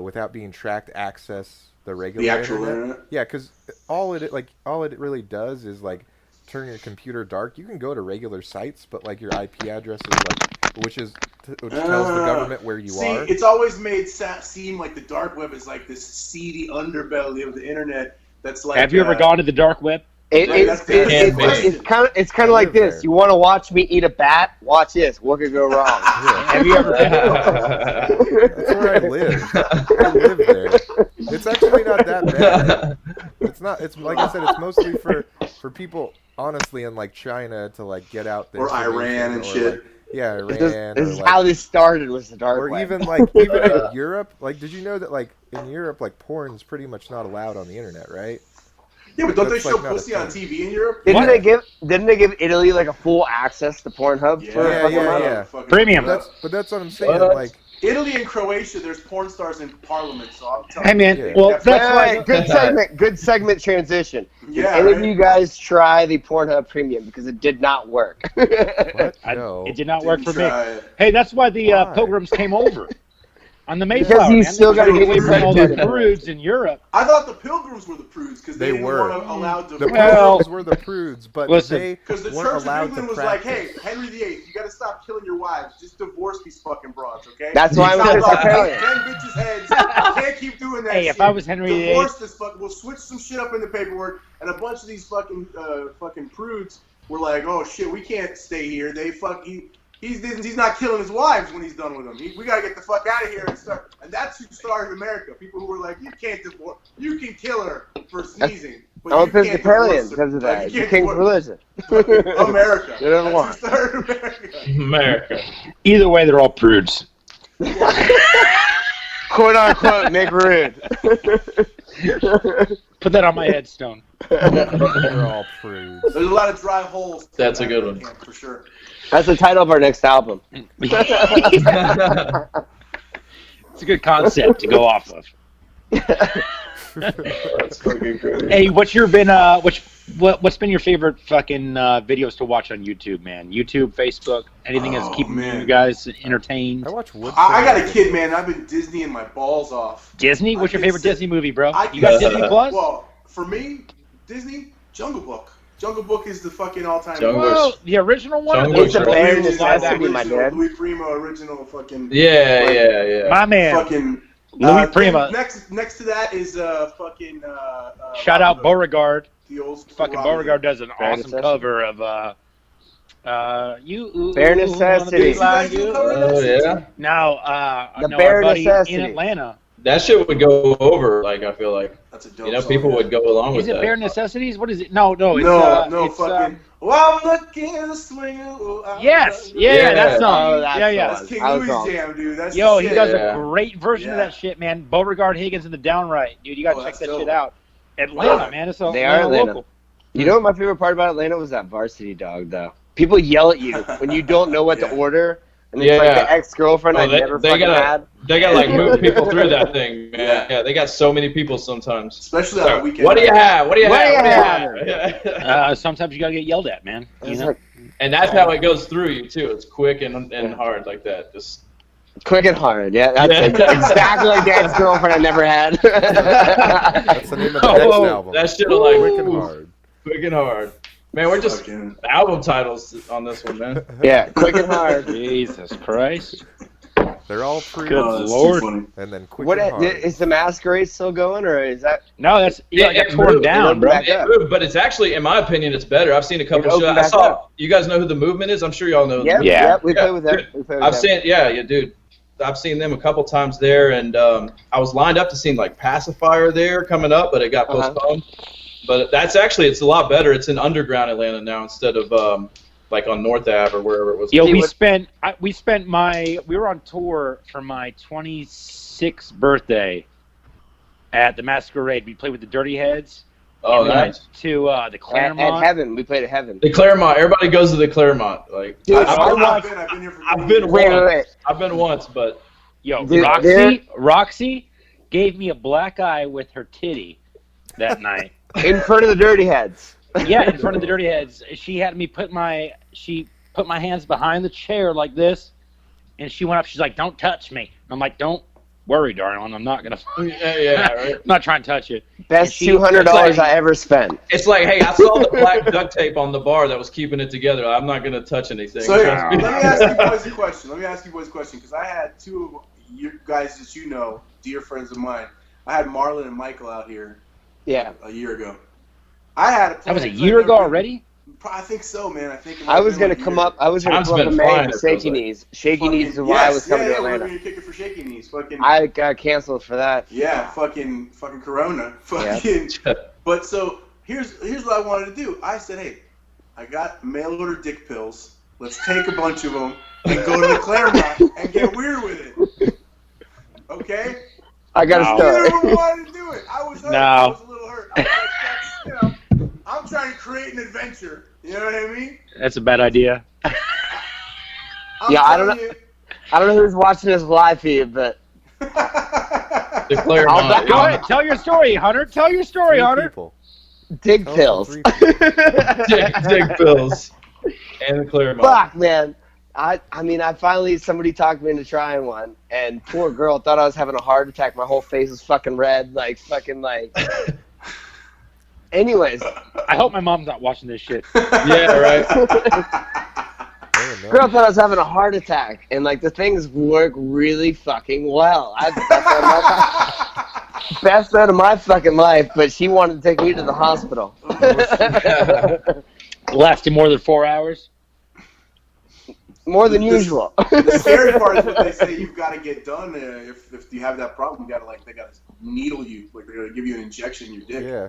without being tracked, access the regular The actual internet? Yeah, because all it really does is like turn your computer dark. You can go to regular sites, but like your IP address is like, which tells the government where you See, are. it's always made seem like the dark web is like this seedy underbelly of the internet. That's like. Have you ever gone to the dark web? It's kind of like live this. there. You want to watch me eat a bat? Watch this. What could go wrong? Yeah. Have you ever been? That's where I live. I live there. It's actually not that bad. It's not. It's like I said. It's mostly for people, honestly, in like China to like get out there. Or Iran and shit. Like, yeah, Iran. This is or, how like, this started. Was the dark or web? even in Europe. Like, did you know that like in Europe, like porn's pretty much not allowed on the internet, right? Yeah, but don't they That's, show like, not a pussy on thing. TV in Europe? Didn't they give Italy like a full access to Pornhub for Yeah, a couple yeah, months? yeah. Fucking- Premium. That's what I'm saying. What? Like, Italy and Croatia, there's porn stars in Parliament, so I'm telling Hey man, Yeah. well That's that's Hey, why. good segment transition. Yeah, Did any of right? you guys try the Pornhub Premium because it did not work? what? I- No. It did not work for Didn't me. try it. Hey, that's why the Why? Pilgrims came over on the Because Mayflower. you man. still They gotta were get away from all the pregnant. prudes in Europe. I thought the Pilgrims were the prudes because they They didn't were. want to allow The divorce. Well- Pilgrims were the prudes, but Listen, they Because the weren't Church of allowed England to was like, hey, practice. Henry VIII, you got to stop killing your wives. Just divorce these fucking broads, okay? That's why I went to Chop off Episcopalian. 10 bitches' heads. You can't keep doing that Hey, shit. if I was Henry VIII Divorce this fuck. We'll switch some shit up in the paperwork, and a bunch of these fucking prudes were like, oh shit, we can't stay here. He's not killing his wives when he's done with them. We gotta get the fuck out of here and start. And that's who started America. People who were like, you can't divorce. You can kill her for sneezing. But I'm you can't Episcopalian divorce her. because of Like, that. you It's the can't king's divorce- religion. America. They don't That's want. who started America. America. Either way, they're all prudes. quote unquote make rude. Put that on my headstone. They're all prudes. There's a lot of dry holes. That's a good one. Camp, for sure. That's the title of our next album. It's a good concept to go off of. That's fucking crazy. Hey, what's been your favorite fucking videos to watch on YouTube, man? YouTube, Facebook, anything that's keeping you guys entertained? I watch Wood. I got a kid, man. I've been Disneying my balls off. Disney? What's your favorite Disney movie, bro? I You got can Disney say- Plus? Well, for me, Disney, Jungle Book. Jungle Book is the fucking all-time. Jungle Well, the original one? Jungle It's a Book. bare Original, necessity, my original, dad. Louis Primo original fucking. Yeah. My man. Fucking. Louis Prima. Next to that is fucking. Shout out Beauregard. The old school Fucking Robert. Beauregard does an Bare awesome necessity. cover of you. Bare wanna be necessity. like you? Oh yeah. Now, The no, bare our buddy necessity. in Atlanta. That shit would go over. Like I feel like That's a dope you know song, people yeah. would go along with Is it that. Bare Necessities? What is it? No, it's No, it's, fucking. Well, I'm looking at the swing. Yes, yeah, Yeah. that song. Oh, that's yeah. the That's one. King I was Louis' wrong. jam, dude. That's Yo, the he shit. does Yeah. a great version of Yeah. that shit, man. Beauregard Higgins and the Downright, dude. You gotta Oh, check that's that dope. shit out. Atlanta, Wow. man. It's a They are Atlanta. local. You know what my favorite part about Atlanta was? That Varsity Dog, though. People yell at you when you don't know what Yeah. to order, and it's like Yeah. the ex-girlfriend Oh, I they- never they fucking gotta- had. They got like move people through that thing, man. Yeah. Yeah, they got so many people sometimes. Especially on So, the weekend. what do you have? What do you What do have? you Yeah. Sometimes you gotta get yelled at, man. You It's know? like And that's how it goes through you too. It's quick and hard like that. Just quick and hard. Yeah, that's Yeah. exactly like the ex-girlfriend I never had. That's the name of the next Oh, album. that shit are like Quick and ooh, hard. quick and hard. Man, we're just Fucking- album titles on this one, man. Yeah, quick and hard. Jesus Christ. They're all prudes. Good Oh, that's Lord. too funny. And then quick What and hard. is the Masquerade still going, or is that? No, that's Yeah, it got it torn moved. down, bro. Back It up. moved, but it's actually, in my opinion, it's better. I've seen a couple It shows. opened I back saw. up. You guys know who the Movement is? I'm sure y'all know. Yeah, The Yeah. yeah, we Yeah. play with them. We play with I've them. seen, yeah, dude. I've seen them a couple times there, and I was lined up to see like Pacifier there coming up, but it got Uh-huh. postponed. But that's actually, it's a lot better. It's in underground Atlanta now instead of like on North Ave or wherever it was. Yo, See we what- were on tour for my 26th birthday at the Masquerade. We played with the Dirty Heads. Oh, We went nice. to the At Claremont. Heaven, we played at Heaven. The Claremont. Everybody goes to the Claremont. Like, Dude, I've been, I've been here for I've been Wait, once. wait, wait. I've been once, but Yo, Dude, Roxy gave me a black eye with her titty that night. In front of the Dirty Heads. Yeah, in front of the Dirty Heads. She had me put my hands behind the chair like this, and she went up. She's like, "Don't touch me." I'm like, "Don't worry, darling. I'm not gonna. yeah, right. I'm not trying to touch it." Best She- $200 it's like- I ever spent. It's like, hey, I saw the black duct tape on the bar that was keeping it together. I'm not gonna touch anything. So here, Trust me. let me ask you boys a question. Because I had two of you guys that you know, dear friends of mine. I had Marlon and Michael out here Yeah. a year ago. I had a plan. That was a 'cause year I've ago never been- already. I think so, man. I think it might I have was been gonna like a come year. up. I was gonna Time's come up been in May flying, for it feels Shaky like. Knees. Shaky Fucking- Knees is why I was coming to We Atlanta. were gonna kick it for Shaky Knees. Fucking I got canceled for that. yeah, fucking Corona. Fucking. But so here's what I wanted to do. I said, hey, I got mail order dick pills. Let's take a bunch of them and go to the Claremont and get weird with it. Okay? I got No. a Neither of story. them wanted to do it. I was hurt. No. I was a little hurt. I was like, that's, I'm trying to create an adventure. You know what I mean? That's a bad idea. I'm Yeah, I don't telling know. you. I don't know who's watching this live feed, but The Claremont. Go ahead, tell your story, Hunter. Tell your story, Three Hunter. people. dig Tell pills. three people. Dick pills. And the Claremont. Fuck, man. I mean, somebody talked me into trying one, and poor girl thought I was having a heart attack. My whole face was fucking red, like. Anyways, I hope my mom's not watching this shit. Yeah, right. Oh, no. girl thought I was having a heart attack, and like the things work really fucking well. Best out of my fucking life, but she wanted to take me to the hospital. Lasted more than 4 hours. More than usual. The scary part is what they say you've got to get done if you have that problem. They got to needle you, like they're gonna give you an injection in your dick. Yeah.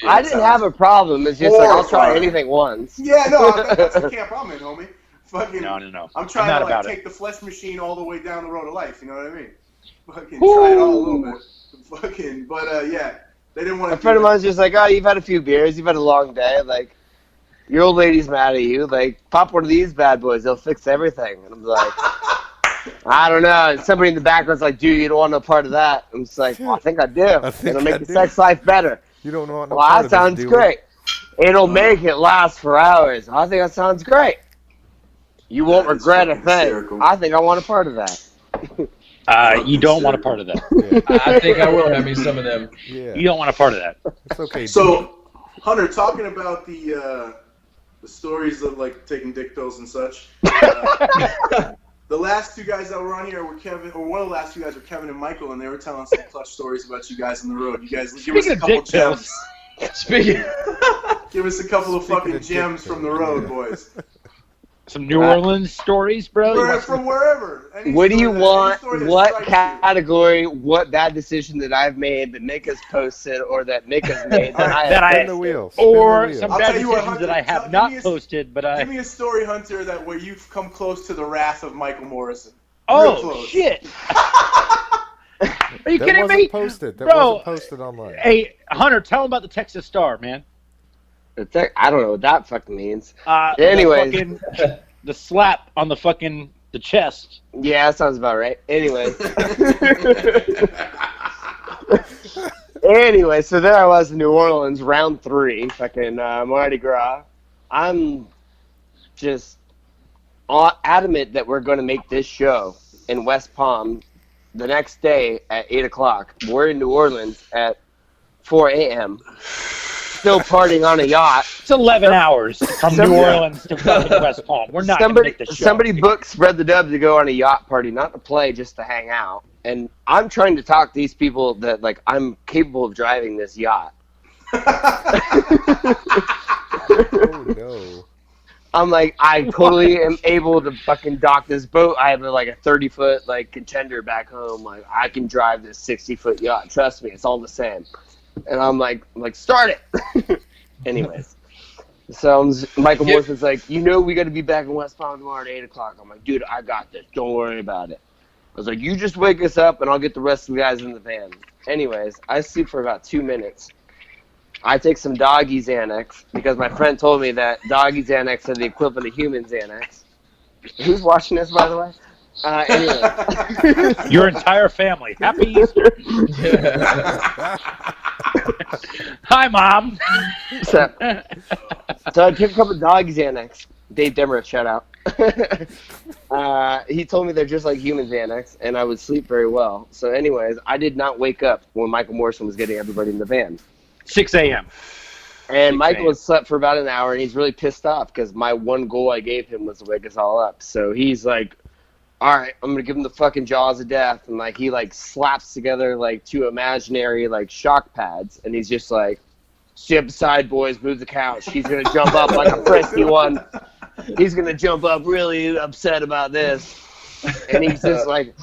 I didn't have a problem. It's just like I'll try Horrifying. anything once. Yeah, no, that's the camp I'm in, homie. Fucking, No. I'm trying not to about like it. take the flesh machine all the way down the road of life. You know what I mean? fucking try it all a little bit. Yeah, they didn't want A to friend do of it. mine's just like, oh, you've had a few beers, you've had a long day, like, your old lady's mad at you, like, pop one of these bad boys, they'll fix everything. And I'm like, I don't know. And somebody in the background's like, dude, you don't want no part of that. I'm just like, well, I think I do. I think It'll make I your do. sex life better. You don't want no Well, part that of this, sounds do we? great. It'll make it last for hours. I think that sounds great. You won't That is regret a fucking thing. hysterical. I think I want a part of that. You don't want a part of that. Yeah. I think I will have me some of them. Yeah. You don't want a part of that. It's okay. So, Hunter, talking about the stories of like taking dick pills and such. The last two guys that were on here were Kevin, or one of the last two guys were Kevin and Michael, and they were telling some clutch stories about you guys on the road. You guys give us Speaking a of couple dick pills. gems. Speaking. Give us a couple of Speaking fucking of dick gems from the pills, road, yeah. boys. Some New Orleans stories, bro. From wherever. Any What do you story that- want? any story that What strikes you. category? What bad decision that I've made that Mika's posted or that Mika's made that I That have I- Spin the wheel. Spin Or the wheel. some I'll bad tell you what, decisions that I Hunter, have give not me a- posted, but Give me a story, Hunter, that where you've come close to the wrath of Michael Morrison. Real oh close. shit! Are you That kidding wasn't me? posted. That Bro, wasn't posted online. Hey, Hunter, tell him about the Texas Star, man. I don't know what that fucking means. The Anyways. fucking- the slap on the fucking the chest. Yeah, that sounds about right. Anyways. Anyway, so there I was in New Orleans, round 3, fucking Mardi Gras. I'm just adamant that we're going to make this show in West Palm the next day at 8 o'clock. We're in New Orleans at 4 a.m. Still partying on a yacht. It's 11 hours from New Yeah. Orleans to fucking West Palm. We're not going to make the show. Somebody booked Spread the Dub to go on a yacht party, not to play, just to hang out. And I'm trying to talk these people that, like, I'm capable of driving this yacht. Oh no. I'm like, I totally am able to fucking dock this boat. I have like a 30-foot like contender back home. Like I can drive this 60-foot yacht. Trust me, it's all the same. And I'm like start it. Anyways, so Michael Morrison's like, we got to be back in West Palm tomorrow at 8 o'clock. I'm like, dude, I got this. Don't worry about it. I was like, you just wake us up and I'll get the rest of the guys in the van. Anyways, I sleep for about 2 minutes. I take some doggy Xanax because my friend told me that doggy Xanax are the equivalent of human Xanax. Who's watching this, by the way? Anyway. Your entire family. Happy Easter. Hi, Mom. So I took a couple of doggy Xanax. Dave Demerich, shout out. He told me they're just like human Xanax, and I would sleep very well. So anyways, I did not wake up when Michael Morrison was getting everybody in the van. 6 a.m. And 6 Michael a.m. had slept for about an hour, and he's really pissed off because my one goal I gave him was to wake us all up. So he's like, all right, I'm going to give him the fucking jaws of death. And, like, he, like, slaps together, like, 2 imaginary, like, shock pads. And he's just like, sit beside, boys, move the couch. He's going to jump up like a frisky one. He's going to jump up really upset about this. And he's just like,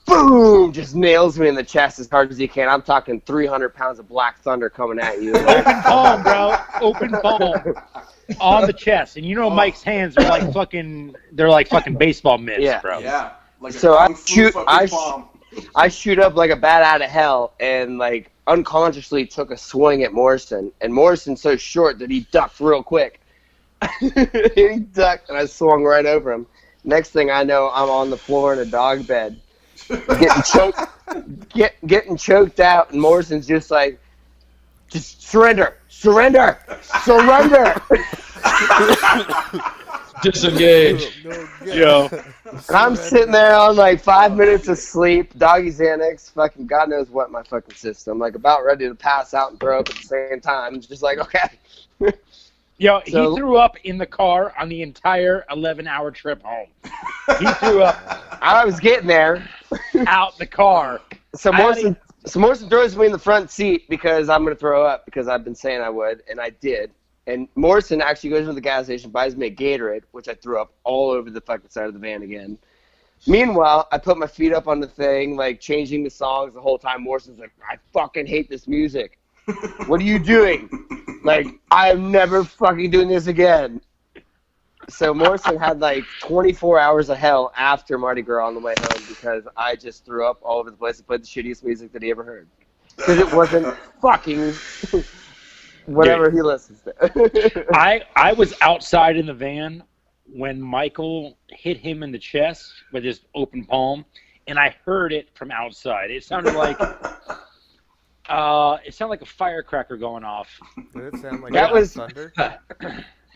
boom, just nails me in the chest as hard as he can. I'm talking 300 pounds of black thunder coming at you. Open palm, bro. Open palm. On the chest. And you know Mike's hands are like fucking, they're like fucking baseball mitts, Yeah. bro. Yeah. Like a So kung fu fucking palm. I shoot up like a bat out of hell and like unconsciously took a swing at Morrison. And Morrison's so short that he ducked real quick. He ducked and I swung right over him. Next thing I know, I'm on the floor in a dog bed. Getting choked out, and Morrison's just like, just surrender. Disengage. Yo. And I'm sitting there on like 5 minutes of sleep, doggy Xanax, fucking God knows what in my fucking system, like about ready to pass out and throw up at the same time. It's just like, okay. Yo, he So- threw up in the car on the entire 11-hour trip home. He threw up I was getting there. out the car. So Morrison throws me in the front seat because I'm going to throw up because I've been saying I would, and I did. And Morrison actually goes to the gas station, buys me a Gatorade, which I threw up all over the fucking side of the van again. Meanwhile, I put my feet up on the thing, like changing the songs the whole time. Morrison's like, I fucking hate this music. What are you doing? Like, I'm never fucking doing this again. So Morrison had like 24 hours of hell after Mardi Gras on the way home because I just threw up all over the place and played the shittiest music that he ever heard. Because it wasn't fucking whatever he listens to. I was outside in the van when Michael hit him in the chest with his open palm, and I heard it from outside. It sounded like a firecracker going off. Did it sound like That was- thunder? It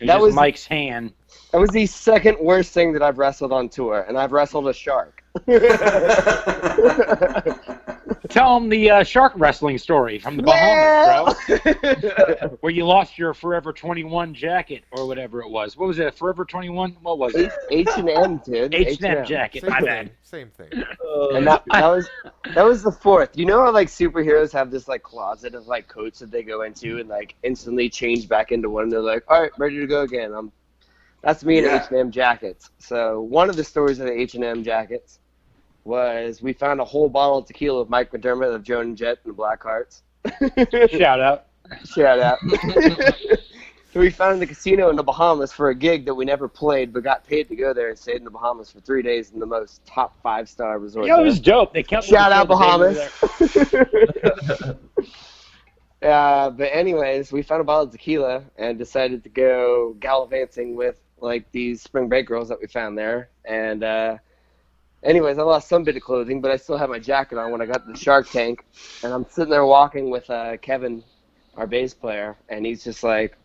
was That just was- Mike's hand. That was the second worst thing that I've wrestled on tour, and I've wrestled a shark. Tell him the shark wrestling story from the Bahamas, bro. Where you lost your Forever 21 jacket or whatever it was. What was it? Forever 21? What was it? H&M, dude. H&M jacket. Same My thing. bad. Same thing. And that was the fourth. You know how like superheroes have this like closet of like coats that they go into and like instantly change back into one. And they're like, all right, ready to go again. That's me in Yeah. H&M jackets. So one of the stories of the H&M jackets was we found a whole bottle of tequila of Mike McDermott of Joan and Jet and the Blackhearts. Shout out. Shout out. We found in the casino in the Bahamas for a gig that we never played, but got paid to go there and stayed in the Bahamas for 3 days in the most top 5-star resort. Yo, it there. was dope. They kept Shout out the day we were Bahamas. But anyways, we found a bottle of tequila and decided to go gallivanting with like these spring break girls that we found there. And anyways, I lost some bit of clothing, but I still had my jacket on when I got to the Shark Tank. And I'm sitting there walking with Kevin, our bass player, and he's just like,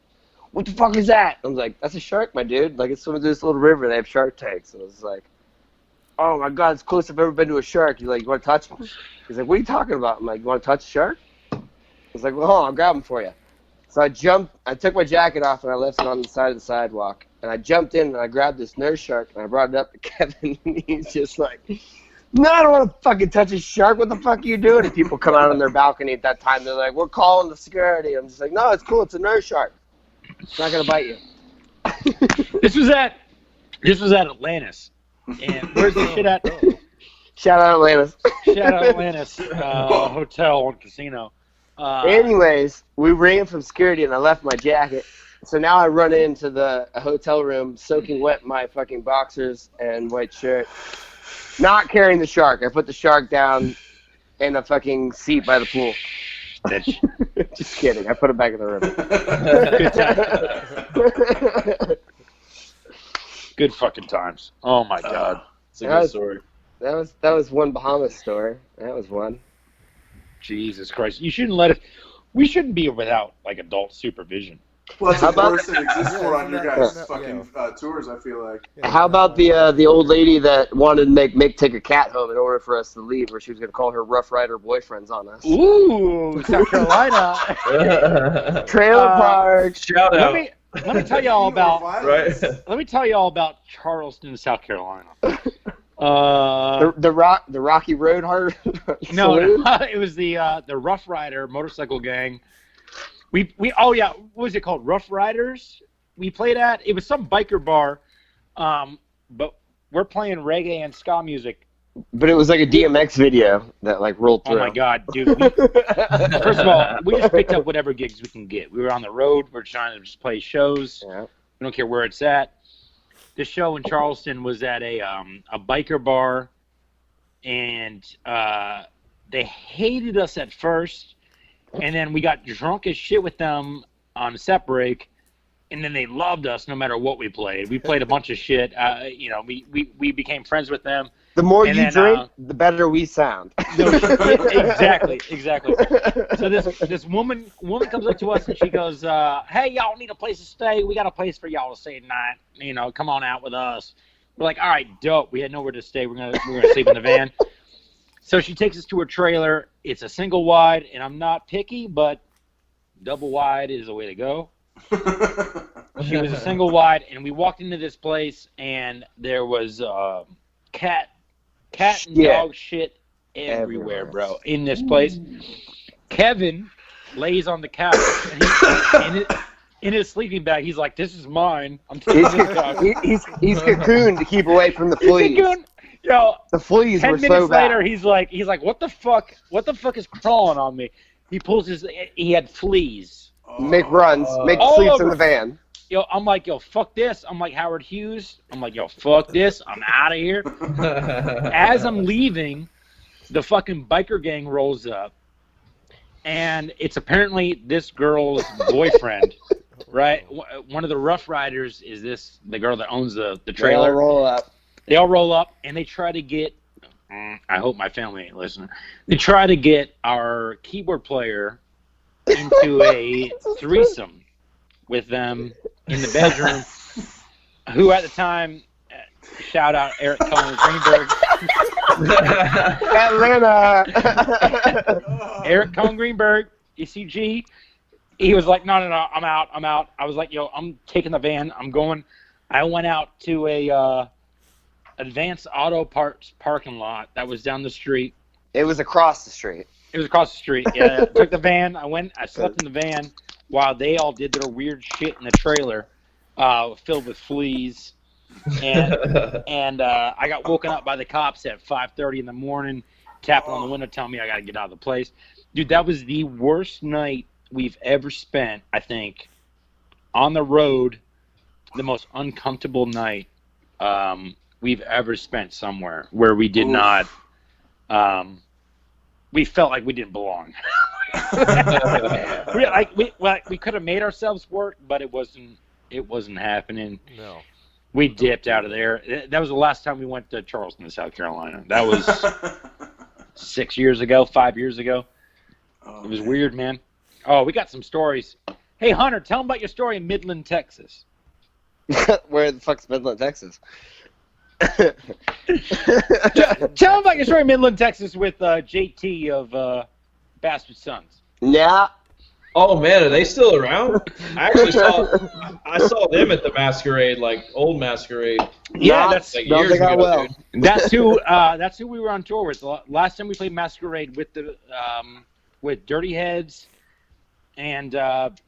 "What the fuck is that?" I was like, "That's a shark, my dude. Like, it's swimming through this little river. They have shark tanks." And I was like, "Oh my god, it's the closest I've ever been to a shark." He's like, "You want to touch him?" He's like, "What are you talking about?" I'm like, "You want to touch a shark?" I was like, "Well, hold on, I'll grab him for you." So I took my jacket off and I left it on the side of the sidewalk. And I jumped in and I grabbed this nurse shark and I brought it up to Kevin. And he's just like, "No, I don't want to fucking touch a shark. What the fuck are you doing?" And people come out on their balcony at that time. They're like, "We're calling the security." I'm just like, "No, it's cool. It's a nurse shark. It's not going to bite you." This was at Atlantis. And where's this shit at? Shout out Atlantis. Shout out Atlantis hotel and casino. Anyways, we ran from security and I left my jacket. So now I run into the hotel room soaking wet in my fucking boxers and white shirt. Not carrying the shark. I put the shark down in a fucking seat by the pool. Bitch. Just kidding. I put it back in the river. Good fucking times. Oh my god. It's a good story. That was one Bahamas story. That was one. Jesus Christ. You shouldn't let it. We shouldn't be without like adult supervision. Well, that's How a about- course that exists for on your guys' Yeah. fucking tours, I feel like. Yeah, How about the old lady that wanted to make Mick take a cat home in order for us to leave, where she was going to call her Rough Rider boyfriends on us? Ooh, South Carolina. Trailer park. Shout let out. me tell you all about. Right. Let me tell you all about Charleston, South Carolina. The Rocky Road Hard. No, Saloon? it was the Rough Rider motorcycle gang. We oh yeah, what was it called? Rough Riders. We played at. It was some biker bar, but we're playing reggae and ska music. But it was like a DMX video that like rolled Oh through. my god, dude! First of all, we just picked up whatever gigs we can get. We were on the road. We're trying to just play shows. Yeah. We don't care where it's at. The show in Charleston was at a biker bar, and they hated us at first, and then we got drunk as shit with them on a set break, and then they loved us no matter what we played. We played a bunch of shit. We became friends with them. The more And you then, drink, the better we sound. No, exactly. So this woman comes up to us and she goes, "Hey, y'all need a place to stay? We got a place for y'all to stay tonight. You know, come on out with us." We're like, "All right, dope." We had nowhere to stay. We're gonna sleep in the van. So she takes us to her trailer. It's a single wide, and I'm not picky, but double wide is the way to go. She was a single wide, and we walked into this place, and there was cat and dog shit everywhere, bro. In this place, Kevin lays on the couch, and in his sleeping bag, he's like, "This is mine. I'm taking this dog." He's cocooned to keep away from the fleas. Yo, The fleas 10 were minutes so bad. later, he's like, "What the fuck? What the fuck is crawling on me?" He pulls he had fleas Mick runs. Mick All sleeps over. in the van. I'm like, yo, fuck this. I'm like Howard Hughes. I'm like, yo, fuck this. I'm out of here. As I'm leaving, the fucking biker gang rolls up, and it's apparently this girl's boyfriend, right? One of the Rough Riders is the girl that owns the trailer. They all roll up. They all roll up, and they try to get. I hope my family ain't listening. They try to get our keyboard player into a threesome with them in the bedroom. Who at the time, shout out Eric Cohen Greenberg. Atlanta. Eric Cohen Greenberg, ECG. He was like, no, I'm out. I was like, yo, I'm taking the van. I'm going. I went out to a Advanced Auto Parts parking lot that was down the street. It was across the street. It was across the street. Yeah, took the van. I slept in the van while they all did their weird shit in the trailer, filled with fleas. And I got woken up by the cops at 5:30 in the morning, tapping on the window, telling me I got to get out of the place. Dude, that was the worst night we've ever spent, I think, on the road. The most uncomfortable night we've ever spent somewhere where we did not. We felt like we didn't belong. we could have made ourselves work, but it wasn't happening. No. We dipped out of there. That was the last time we went to Charleston, South Carolina. That was 5 years ago. Oh, It was weird, man. Oh, we got some stories. Hey, Hunter, tell them about your story in Midland, Texas. Where the fuck's Midland, Texas? Tell them about your story in Midland, Texas with JT of Bastard Sons. Yeah. Oh man, are they still around? I actually saw them at the Masquerade, like old Masquerade. Yeah, that's like no, years they got ago, well. dude. that's who we were on tour with. Last time we played Masquerade with with Dirty Heads, and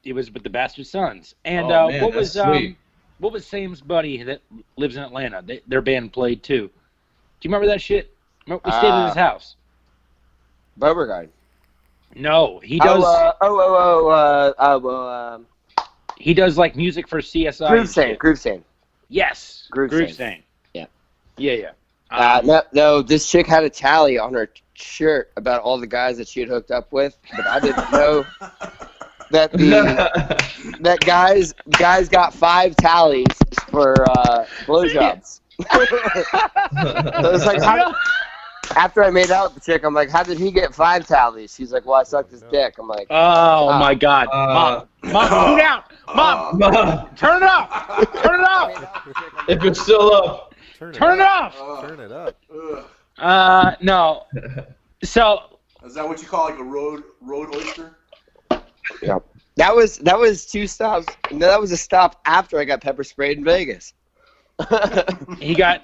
it was with the Bastard Sons. And Oh, man, what that's was sweet. what was Sam's buddy that lives in Atlanta? Their band played too. Do you remember that shit? We stayed at his house. Beauregard. No, he does. He does like music for CSI. Groove Stain. Yes, Groove Stain. Yeah. Yeah. No, this chick had a tally on her shirt about all the guys that she had hooked up with, but I didn't know that that guys got 5 tallies for blowjobs. I was like, after I made out with the chick, I'm like, how did he get 5 tallies? She's like, well, I sucked his dick. I'm like, Oh my God, Mom, move down, Mom, turn it off, If it's still up. Turn turn it off. Turn it up. No. So Is that what you call like a road oyster? yeah. That was 2 stops. No, that was a stop after I got pepper sprayed in Vegas. he got.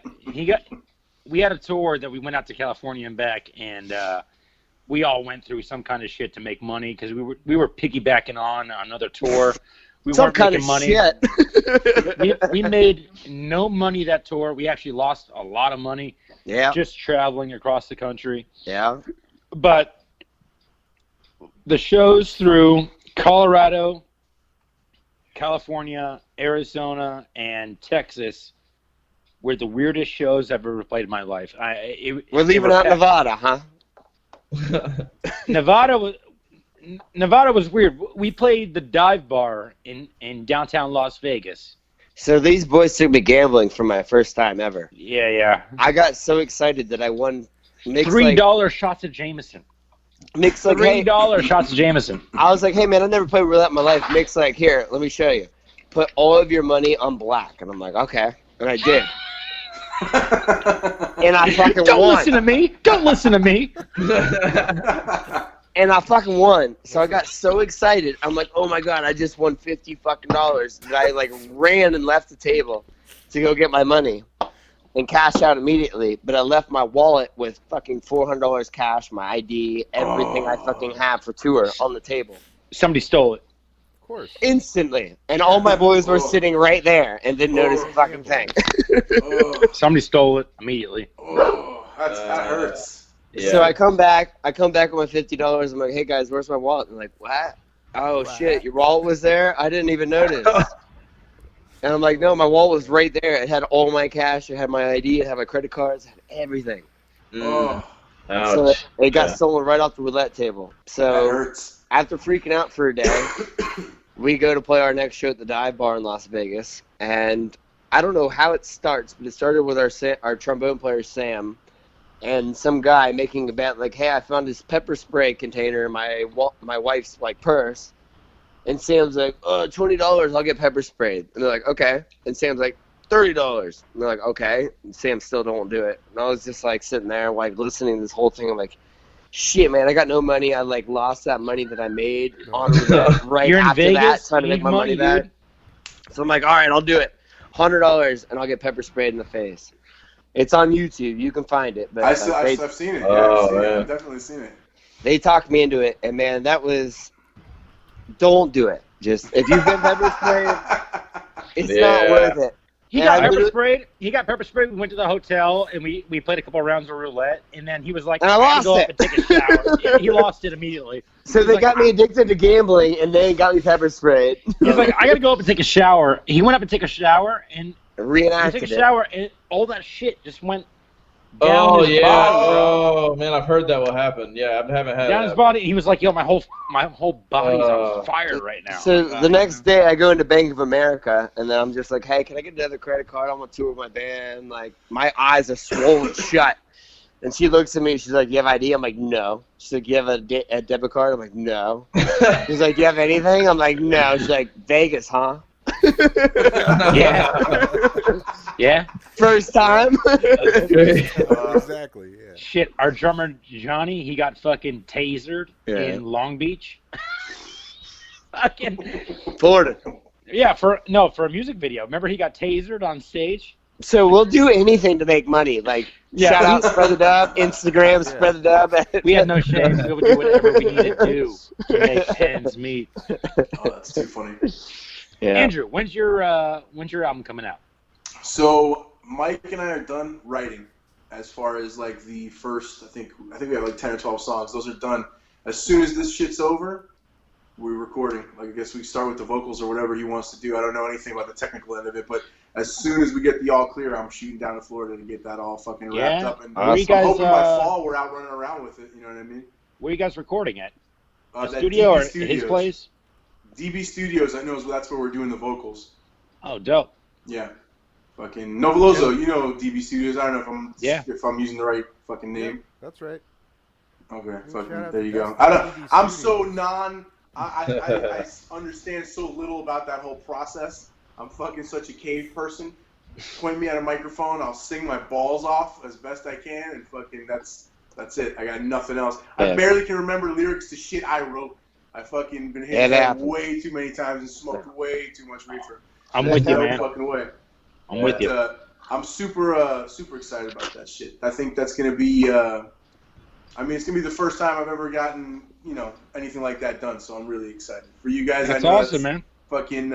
We had a tour that we went out to California and back, and we all went through some kind of shit to make money because we were piggybacking on another tour. We Some weren't kind making of money. shit. We made no money that tour. We actually lost a lot of money Yeah. just traveling across the country. Yeah. But the shows through Colorado, California, Arizona, and Texas were the weirdest shows I've ever played in my life. We're leaving out Nevada, huh? Nevada was weird. We played the Dive Bar in downtown Las Vegas. So these boys took me gambling for my first time ever. Yeah. I got so excited that I won. Nick's $3 shots of Jameson. Nick's like, hey, $3 shots of Jameson. I was like, hey man, I never played roulette in my life. Nick's like, here, let me show you. Put all of your money on black, and I'm like, okay, and I did. And I fucking Don't won. listen to me. Don't listen to me. And I fucking won. So I got so excited. I'm like, oh my God, I just won $50 fucking dollars. And I like ran and left the table to go get my money and cash out immediately. But I left my wallet with fucking $400 cash, my ID, everything I fucking have for tour on the table. Somebody stole it. Of course. Instantly. And all my boys were sitting right there and didn't notice a fucking thing. Somebody stole it immediately. That hurts. Yeah. So I come back with my $50. I'm like, hey guys, where's my wallet? And they're like, what? Oh shit, your wallet was there? I didn't even notice. And I'm like, no, my wallet was right there. It had all my cash. It had my ID. It had my credit cards. It had everything. Mm. Oh, So Ouch. it got Yeah. stolen right off the roulette table. that So hurts. after freaking out for a day, we go to play our next show at the Dive Bar in Las Vegas. And I don't know how it starts, but it started with our trombone player, Sam, and some guy making a bet like, hey, I found this pepper spray container in my wife's like purse. And Sam's like, $20, I'll get pepper sprayed. And they're like, okay. And Sam's like, $30. And they're like, okay. And Sam still don't do it. And I was just like sitting there, like listening to this whole thing. I'm like, shit, man, I got no money. I like lost that money that I made on roulette right You're in after Vegas. that, trying to You make need my money back. dude. So I'm like, all right, I'll do it. $100 and I'll get pepper sprayed in the face. It's on YouTube. You can find it. But I've seen it. Yeah, I've seen it. I've definitely seen it. they talked me into it, and man, that was. Don't do it. Just if you've been pepper sprayed, it's not worth it. He And got I pepper literally- sprayed. He got pepper sprayed. We went to the hotel and we played a couple rounds of roulette. And then he was like, And I gotta lost go it. up and take a shower. Yeah, he lost it immediately. So He's they like, got me addicted to gambling, and they got me pepper sprayed. He's like, I gotta go up and take a shower. He went up and take a shower, and he Reenacted took a it. shower, and all that shit just went down Oh his yeah. body, bro. Oh man, I've heard that will happen. Yeah, I haven't had Down that. his body. He was like, yo, my whole body's Oh. on fire right now. So Like, the next day, I go into Bank of America, and then I'm just like, "Hey, can I get another credit card? I want to tour with my band." Like my eyes are swollen shut, and she looks at me. And she's like, "You have ID?" I'm like, "No." She's like, "You have a debit card?" I'm like, "No." She's like, "Do you have anything?" I'm like, "No." She's like, "Vegas, huh?" yeah. Yeah. First time. Exactly. Yeah. Shit, our drummer Johnny, he got fucking tasered Yeah. in Long Beach. Fucking Florida. yeah, for a music video. Remember he got tasered on stage? So we'll do anything to make money. Like Yeah. shout out, spread the dub, Instagram, spread the dub. We had no shame. We would do whatever we needed to do to make ends meet. Oh, that's too funny. Yeah. Andrew, when's your album coming out? So Mike and I are done writing. As far as like the first, I think we have like 10 or 12 songs. Those are done. As soon as this shit's over, we're recording. Like I guess we start with the vocals or whatever he wants to do. I don't know anything about the technical end of it, but as soon as we get the all clear, I'm shooting down to Florida to get that all fucking wrapped Yeah? up. And Where you I'm guys, hoping by fall we're out running around with it. You know what I mean? Where are you guys recording at? The That studio DB or Studios. his place? DB Studios, I know that's where we're doing the vocals. Oh, dope. Yeah. Fucking Novoloso, you know DB Studios. I don't know if I'm using the right fucking name. Yeah, that's right. Okay, Shout fucking out there to you go. DB I'm so Studios. I understand so little about that whole process. I'm fucking such a cave person. Point me at a microphone, I'll sing my balls off as best I can, and fucking that's it. I got nothing else. I Yeah. barely can remember lyrics to shit I wrote. I fucking been hit It that happens. way too many times and smoked way too much reefer. I'm There's with you, no man. fucking way. I'm with you. I'm super excited about that shit. I think that's gonna be. I mean, it's gonna be the first time I've ever gotten anything like that done. So I'm really excited for you guys. That's I know awesome, man. Fucking.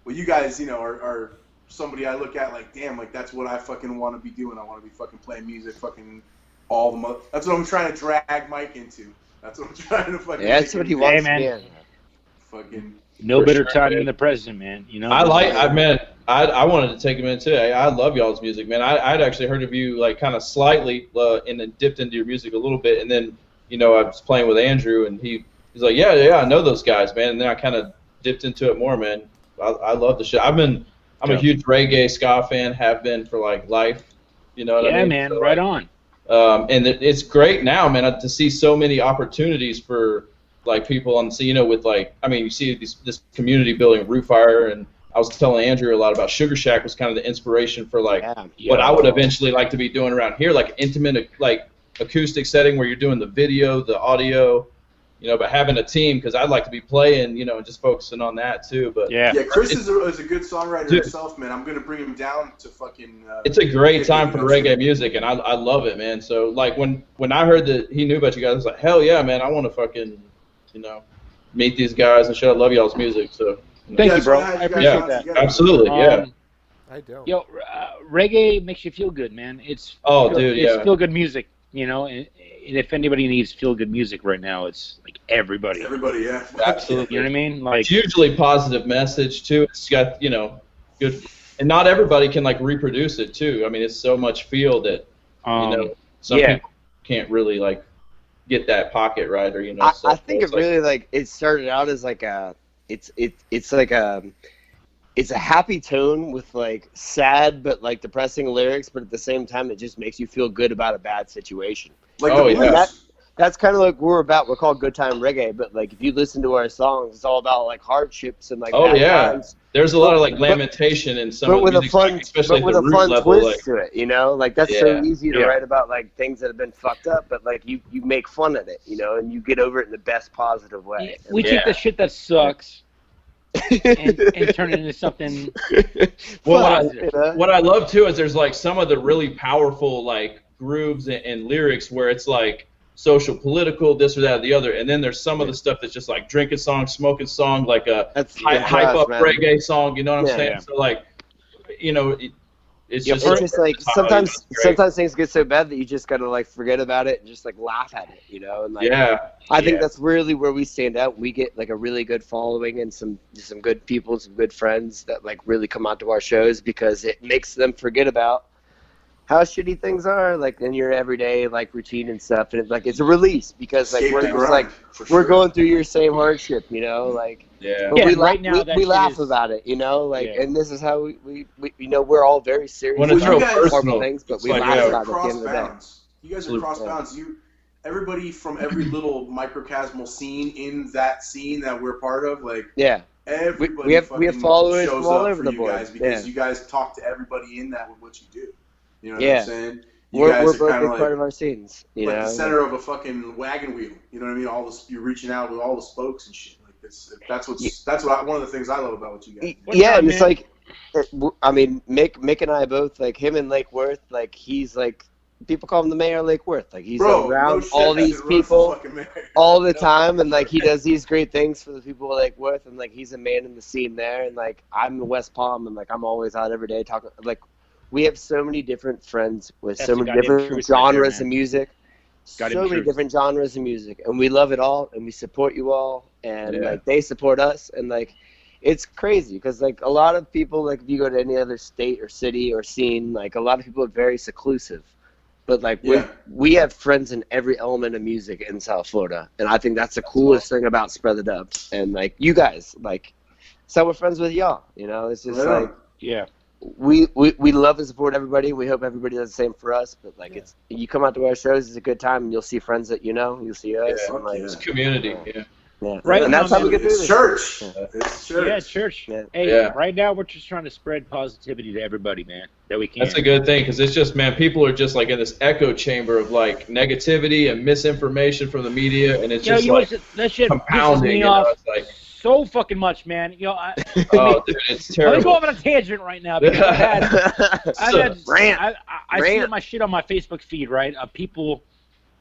Well, you guys, are somebody I look at like, damn, like that's what I fucking want to be doing. I want to be fucking playing music, fucking all the. That's what I'm trying to drag Mike into. That's what I'm trying to fucking. Yeah, that's make what he him wants man. to be in. Fucking. No For better sure, time man. than the present, man. You know. I wanted to take him in too. I love y'all's music, man. I'd actually heard of you like kind of slightly, and then dipped into your music a little bit, and then I was playing with Andrew, and he's like, yeah, I know those guys, man. And then I kind of dipped into it more, man. I love the shit. I'm a huge reggae ska fan, have been for like life. You know what I Yeah, mean? man. So, Right on. and it's great now, man, to see so many opportunities for like people on the scene, with like, I mean, you see this community building, Roof Fire, and I was telling Andrew a lot about Sugar Shack was kind of the inspiration for like what I would eventually like to be doing around here, like intimate, like acoustic setting where you're doing the video, the audio, but having a team, because I'd like to be playing, and just focusing on that too. But Yeah. Yeah, Chris is a good songwriter Dude. himself, man. I'm gonna bring him down to fucking. It's a great time for reggae music, and I love it, man. So like when I heard that he knew about you guys, I was like, hell yeah, man, I want to fucking meet these guys and shit. I love y'all's music. So Thank Yeah, you, bro. so how I you guys appreciate got that. together? absolutely, yeah. I don't. Yo, reggae makes you feel good, man. It's Dude, it's yeah. feel good music, and if anybody needs feel good music right now, it's like everybody. Everybody, yeah. Absolutely. You know what I mean? Like, Hugely positive message too. It's got good, and not everybody can like reproduce it too. I mean, it's so much feel that some yeah. people can't really like get that pocket right, or I stuff. think it really like it started out as like it's like it's a happy tone with like sad but like depressing lyrics, but at the same time it just makes you feel good about a bad situation. Like Oh, the yeah. blues. That's kind of like we're about. We're called Good Time Reggae, but like if you listen to our songs, it's all about like hardships and like Oh bad yeah, times. there's a lot of like But- lamentation in some But of the with a music, fun, like, especially but with at a the root fun level. twist Like, to it, you know, like that's so Yeah. easy to Yeah. write about like things that have been fucked up, but like you make fun of it, you know, and you get over it in the best positive way. We take Yeah. the shit that sucks and turn it into something. Well, Fun, you know? what I love too is there's like some of the really powerful like grooves and lyrics where it's like social, political, this or that or the other, and then there's some of the stuff that's just like drinking song, smoking song, like a That's hype up man. reggae song. You know what I'm Yeah. saying? Yeah. So like, it's Yeah, just It's just like it's sometimes great. things get so bad that you just gotta like forget about it and just like laugh at it, you know. And like Yeah. I think Yeah. that's really where we stand out. We get like a really good following and some good people, some good friends that like really come out to our shows because it makes them forget about how shitty things are like in your everyday like routine and stuff. And it's like it's a release because like Escape we're the just grind, like for we're sure. going through your same hardship, you know, like. Yeah. But Yeah, we and laugh, right now that we shit laugh is- about it, you know, like, Yeah. and this is how we you know, we're all very serious When it's about real guys- horrible personal, things, but it's we like, laugh yeah. about it at the cross end of the day. bounds. You guys are cross bounds. Everybody from every little microcosmal scene in that scene that we're part of, like Yeah, everybody we have fucking followers shows from all up over for the you board. guys because Yeah. you guys talk to everybody in that with what you do. You know what Yeah. I'm saying? You We're guys are both kind big of part like of our scenes, you like know. the center of a fucking wagon wheel. You know what I mean? All this, you're reaching out with all the spokes and shit. Like that's one of the things I love about what you guys. What's Yeah, up, and it's man? like, I mean, Mick and I both like him and Lake Worth. Like he's like people call him the mayor of Lake Worth. Like he's Bro, around no shit, all I these should run for people fucking mayor. all the time, and like he does these great things for the people of Lake Worth, and like he's a man in the scene there. And like I'm in West Palm, and like I'm always out every day talking. Like we have so many different friends with That's so the many goddamn different truth right there, genres man. of music. Goddamn So many truth. different genres of music, and we love it all, and we support you all, and Yeah. like they support us, and like it's crazy because like a lot of people, like if you go to any other state or city or scene, like a lot of people are very seclusive, but like Yeah. we have friends in every element of music in South Florida, and I think that's the coolest thing about Spread the Dub, and like you guys, like so we're friends with y'all, you know, it's just Right on. like. Yeah. We love and support everybody. We hope everybody does the same for us. But like, it's you come out to our shows, it's a good time, and you'll see friends that you know. You'll see us. Yeah. and like, Yeah. It's community. Yeah. yeah. Right and now, that's how we man, get through It's this. church. Yeah. It's church. Yeah, church. Yeah. Hey, Yeah. right now we're just trying to spread positivity to everybody, man, that we can. That's a good thing because it's just, man, people are just like in this echo chamber of like negativity and misinformation from the media, and it's Yo, just you know like what, that shit pisses compounding. me You know, off it's like, so fucking much, man. You know, oh, dude, it's let me go terrible. off on a tangent right now because I've had Rant. I see Rant. my shit on my Facebook feed, right, of people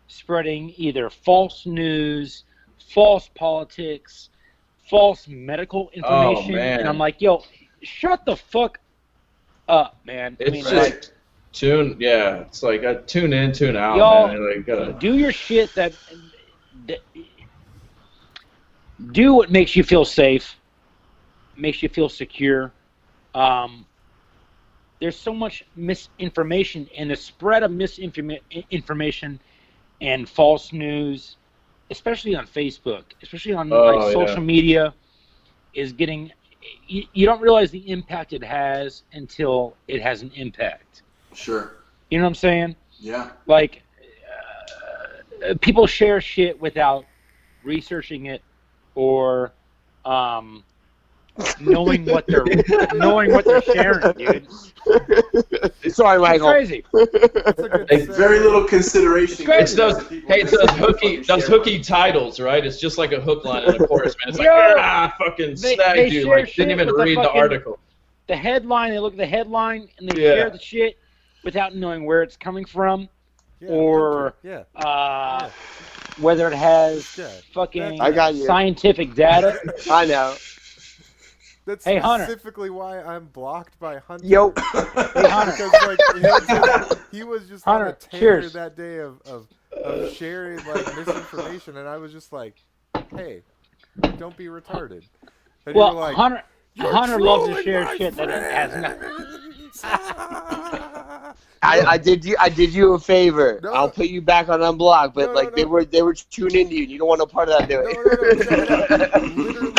spreading either false news, false politics, false medical information, man. and I'm like, yo, shut the fuck up, man. It's I mean, just like, it's like tune in, tune out, Y'all- man. Like, gotta, do your shit that do what makes you feel safe, makes you feel secure. There's so much misinformation, and the spread of misinformation and false news, especially on Facebook, especially on social media, is getting. You don't realize the impact it has until it has an impact. Sure. You know what I'm saying? Yeah. Like, people share shit without researching it or knowing what they're sharing, dude. Sorry, It's Michael. crazy. That's a good Hey, segue. Very little consideration. it's those, People those fucking hooky, those share. hooky titles, right? It's just like a hook line and a chorus, man. It's like, Yo, fucking they snag, dude. share Like, shit didn't even with the read the fucking- article. The headline, they look at the headline and they Yeah. share the shit without knowing where it's coming from Yeah, or yeah. whether it has Yeah. fucking I got you. scientific data. I know. That's Hey, Hunter. specifically why I'm blocked by Hunter. Yo. Hey, Hunter. Because like he was just on Hunter, a tear cheers. that day of sharing like misinformation, and I was just like, hey, don't be retarded. And Well, you were like, Hunter, You're Hunter loves to trolling share my shit that has nothing. friends. I did you a favor. No. I'll put you back on unblock, but No, like no. they were tuned into you. You don't want no part of that, do it. No.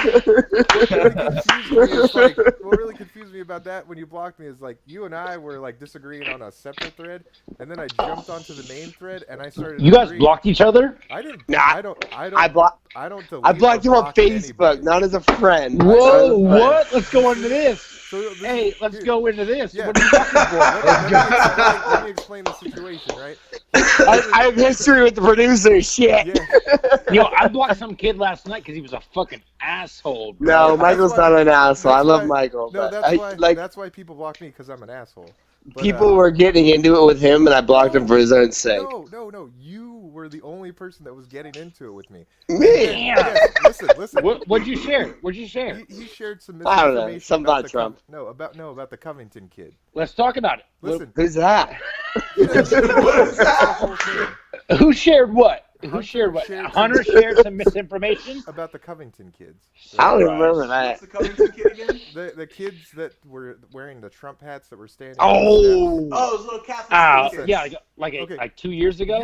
Check it out. Literally, what really confused me about that when you blocked me is like you and I were like disagreeing on a separate thread, and then I jumped onto the main thread and I started. You guys agreeing. blocked each other? I didn't. Nah, I don't. I blocked. I don't delete I blocked or him on block Facebook, anybody. not as a friend. Whoa, Not as a friend. what? Let's go into this. So this Hey, is- let's here- go into this. Yeah. What are you talking for? Let me explain the situation, right? I have history with the producer. Shit. Yeah. Yo, I blocked some kid last night because he was a fucking asshole, bro. No, That's Michael's why- not an asshole. I that's love why- Michael. No, but that's why people block me because I'm an asshole. But, people were getting into it with him, and I blocked him for his own sake. No. You were the only person that was getting into it with me. Me? Damn. Yes, listen. What'd you share? What'd you share? He shared some I don't know, misinformation something about Trump. about the Covington kid. Let's talk about it. Listen, Who's that? that's the whole thing. Who shared what? Who Hunter shared what? shared Hunter some- shared some misinformation. About the Covington kids. I don't Surprise. remember that. What's the Covington kid again? The kids that were wearing the Trump hats that were standing. Oh. Oh, those little Catholic kids. Yeah, like Okay. 2 years ago.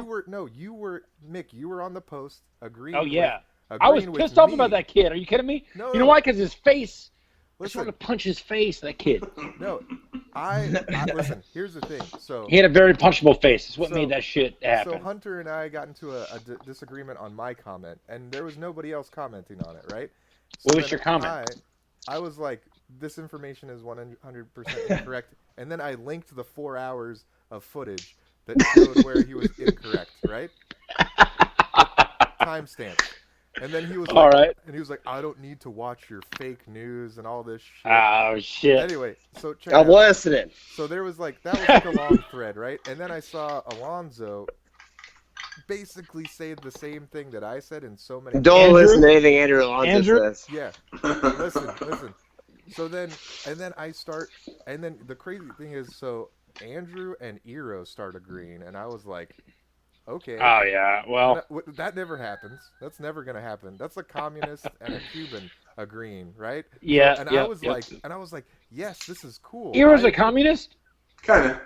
You were Mick. You were on the post agreeing. Oh yeah, with, I was agreeing with pissed off me. about that kid. Are you kidding me? No, You know no. why? Because his face. I just Listen, want to punch his face. That kid. no, I listen. Here's the thing. So He had a very punchable face. That's what So- made that shit happen. So Hunter and I got into a disagreement on my comment, and there was nobody else commenting on it, right? So What was then your comment? I was like, this information is 100% incorrect, and then I linked the 4 hours of footage that showed where he was incorrect, right? Timestamp. And then he was like, All right. and he was like, I don't need to watch your fake news and all this shit. Oh shit. Anyway, so check I'm it out. listening. So there was like that was like a long thread, right? And then I saw Alonzo basically say the same thing that I said in so many. Don't Andrew? listen to anything Andrew Alonso Andrew? says. Yeah. Listen. So then, and then the crazy thing is, so Andrew and Eero start agreeing, and I was like, okay. Oh yeah. Well, That never happens. That's never gonna happen. That's a communist and a Cuban agreeing, right? yeah. And yeah, I was yeah. like, yes, this is cool. Eero's I- a communist. Kind of.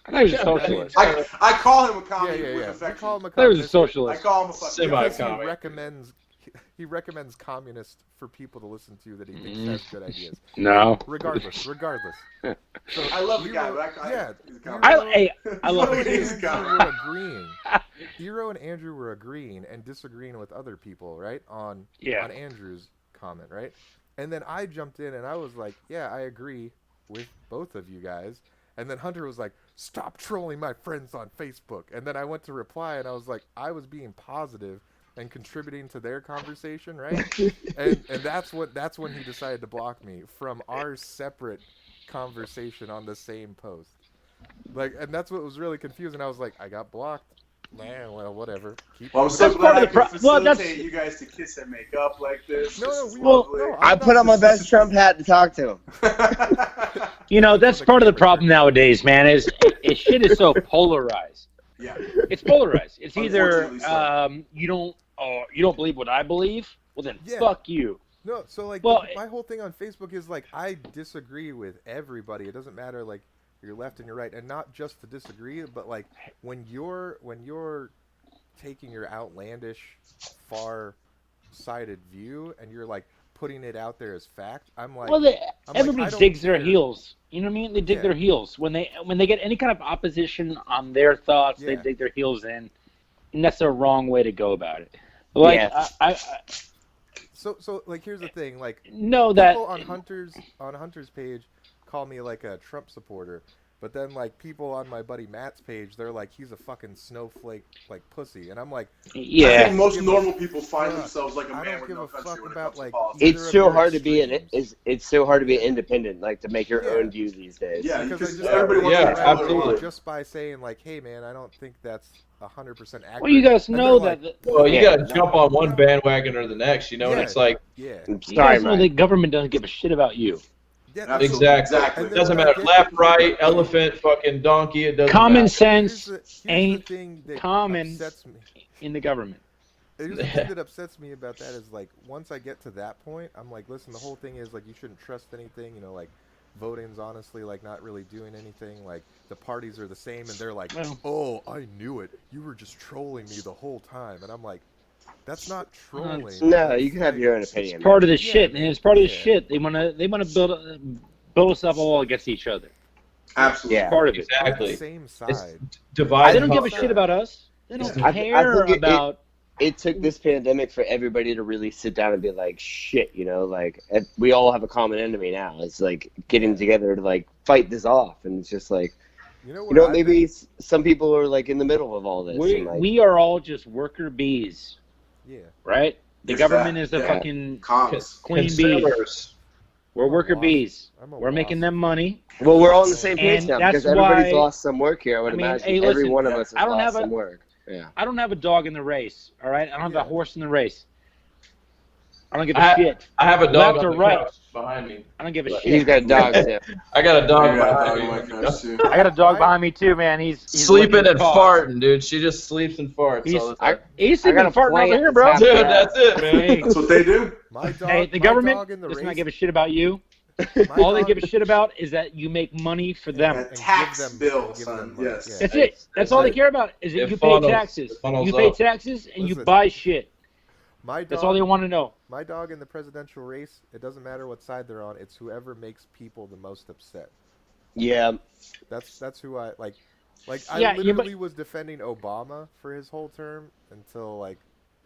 I thought he was a socialist. I call him a Yeah, communist yeah. with You affection. call him a I thought he was a communist. I socialist. call him a fucking Because Semi-comic. he recommends communist for people to listen to that he thinks has good ideas. No. Regardless. So I love the guy, Eero- but yeah, he's a communist. I love Eero it. He's and a Andrew communist. were agreeing. Eero and Andrew were agreeing and disagreeing with other people, right? On Andrew's comment, right? And then I jumped in and I was like, yeah, I agree with both of you guys. And then Hunter was like, stop trolling my friends on Facebook. And then I went to reply and I was like, I was being positive and contributing to their conversation, right? and that's when he decided to block me from our separate conversation on the same post. Like, and that's what was really confusing. I was like, I got blocked. Man, well, whatever. Keep Well, I'm moving. so That's part glad of I the can facilitate well, you guys to kiss and make up like this. No, This is we lovely. no, I put on my best Trump hat to talk to him. You know, that's part of the problem nowadays, man. Is shit is so polarized. Yeah. It's polarized. It's either Unfortunately so. you don't believe what I believe. Well, then Yeah. fuck you. No, so like Well, my whole thing on Facebook is like I disagree with everybody. It doesn't matter like you're left and you're right, and not just to disagree, but like when you're taking your outlandish, far-sighted view and you're like putting it out there as fact. I'm like, Well, I everybody don't digs their care. heels. You know what I mean? They dig Yeah. their heels when they get any kind of opposition on their thoughts. They Yeah. dig their heels in, and that's the wrong way to go about it. Like Yeah. I So like here's the thing, like know that people on Hunter's page call me like a Trump supporter, but then like people on my buddy Matt's page, they're like he's a fucking snowflake like pussy, and I'm like, I yeah. think most normal people find Fuck. themselves like a I man don't with give no a country fuck when it about, comes to like, politics. either It's of so their hard to be extremes. it's so hard to be independent, like to make your Yeah. own views these days. Yeah, because because I just everybody wants Yeah, to be around absolutely. just by saying like, hey man, I don't think that's 100% accurate. Well, you guys And know they're that. like, Well, you Yeah. gotta jump on one bandwagon or the next, you know, and Yeah. it's like, yeah, You Sorry, guys know Mike. the government doesn't give a shit about you. yeah, Absolutely. exactly. And It doesn't then matter, when I left, right, elephant, fucking donkey, it doesn't Common matter. sense here's the ain't thing that common upsets me. in the government. The thing that upsets me about that is like once I get to that point, I'm like, listen, the whole thing is like you shouldn't trust anything. Like voting's honestly like not really doing anything. Like the parties are the same, and they're like, Well, oh, I knew it. You were just trolling me the whole time, and I'm like, that's not trolling. No, That's you can have like, your own it's opinion. part of the Yeah, shit, man. and it's part of the Yeah. shit. They wanna build us up all against each other. Absolutely. Yeah. It's part of it. They're the Exactly. same It's side. divide They and don't give a conquer. shit about us. They don't I care think about. it took this pandemic for everybody to really sit down and be like, shit, like we all have a common enemy now. It's like getting together to like fight this off, and it's just like, You know what? I've maybe been, some people are like in the middle of all this. And like, We are all just worker bees, yeah. right? The It's government that, is the yeah. fucking Comms. queen bees. Consumers. We're I'm a worker wasp. bees. I'm a We're making wasp. them money. well, we're all on the same page And now that's because everybody's why- lost some work here. I would I mean, imagine hey, every listen, one of yeah. us I has don't lost have a- some work. Yeah. I don't have a dog in the race, all right? I don't have Yeah. a horse in the race. I don't give a I shit. I have a dog Left on or the right. couch behind me. I don't give a He's He's shit. got a dog too. I got a I dog got a behind dog me. on my couch too. I got a dog Why- behind me too, man. He's Sleeping licking and his paws. farting, dude. She just sleeps and farts He's- all the time. He's I got sleeping a and farting plant over here, that's bro. half- Dude, that's it, man. Hey, That's what they do. My dog. hey, the my government dog in the does race. not give a shit about you. My All they dog- give a shit about is that you make money for them. That give tax them- bill, give son. them money, Yes. yeah. That's it. That's all they care about is that It you funnels- pay taxes. it funnels You pay up. taxes and you Listen. buy shit. My dog. That's all they want to know. My dog in the presidential race. It doesn't matter what side they're on. It's whoever makes people the most upset. Yeah. That's who I like. Like I Yeah, but- literally was defending Obama for his whole term until like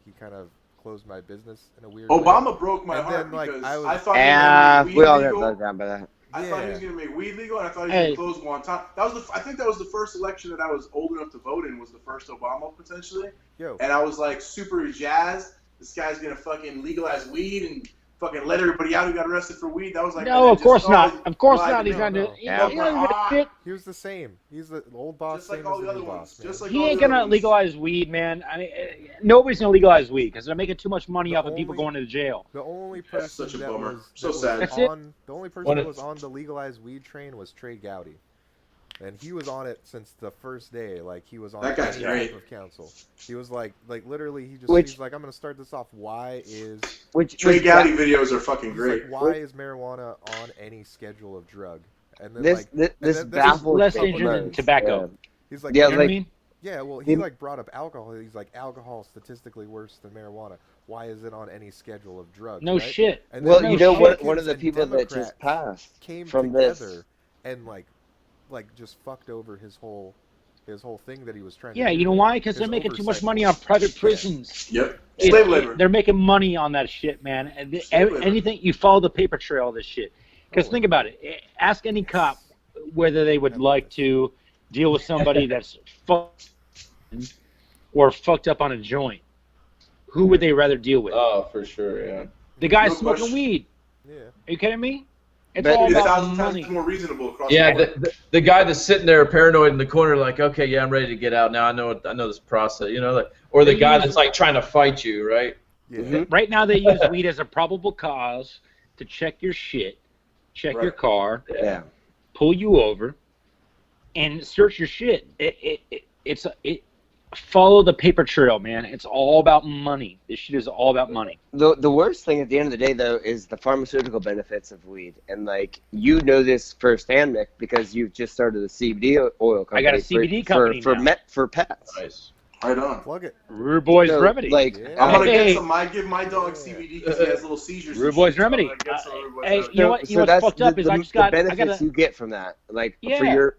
he kind of closed my business in a weird way. Obama broke my And heart then, like, because I was- I thought he was gonna make We weed all got legal. let down by that. I thought he Yeah. was going to make weed legal, and I thought he Hey. was going to close Guantanamo. I think that was the first election that I was old enough to vote in. Was the first Obama potentially, Yo, and I was like super jazzed. This guy's going to fucking legalize weed and fucking let everybody out who got arrested for weed. That was like No, of course not. always Of course glad not. to He's know. not no. doing. Yeah. He doesn't give a shit. he was the same. He's the old boss, Just like same all as the the other new ones. boss, man. Just like He all ain't the other gonna ones. legalize weed, man. I mean, nobody's gonna legalize weed because they're making too much money The off of people only- going to jail. The only That's person such a that bummer. was, So that was sad. That's it. on the only person When that it- was on the legalized weed train was Trey Gowdy, and he was on it since the first day. Like he was on That guy's any great. type of council. He was like literally he just Which- he's like I'm gonna start this off. Why is Trey Gowdy videos are fucking he's great. like why is marijuana on any schedule of drug? And then This like this, and this then baffles less people dangerous than most. tobacco. he's like Yeah, You know what I like- mean? yeah, well, he He- like brought up alcohol. He's like, alcohol statistically worse than marijuana. Why is it on any schedule of drugs? No right? shit. And Well, then you know what? Republicans One of the and people that just Democrats passed came from together this. and like just fucked over his whole thing that he was trying. Yeah, to do you know there. why? Because His they're making too much oversight. money on private prisons. Yep. Slave labor. They're making money on that shit, man. And Slave labor. anything you follow the paper trail of this shit. Because Oh, think about it. Ask any cop whether they would like to deal with somebody that's fucked or fucked up on a joint. Who would they rather deal with? Oh, for sure, yeah. The guy no smoking question. weed. Yeah. Are you kidding me? It's But all It's a about thousand money. times more reasonable across Yeah, the board. the guy that's sitting there paranoid in the corner, like, okay, yeah, I'm ready to get out now. I know this process, like, or the They guy use- that's like trying to fight you, right? Yeah. Mhm. Right now, they use weed as a probable cause to check your shit, check your Right. car, Yeah. pull you over, and search your shit. Follow the paper trail, man. It's all about money. This shit is all about money. The worst thing at the end of the day, though, is the pharmaceutical benefits of weed. And, like, you know this firsthand, Mick, because you've just started a CBD oil company. got a CBD company for now. for pets. Nice. Right on. Plug it. Rude Boys So, Remedy. like, Yeah. I'm gonna Hey. get some. I give my dog CBD because he has little seizures. Rude and Boys shit, so I'm Remedy. gonna get some Rude Boys Hey, Remedy. you know what? You know what's that's fucked up the, is I just got. the I benefits got a. you get from that, like Yeah.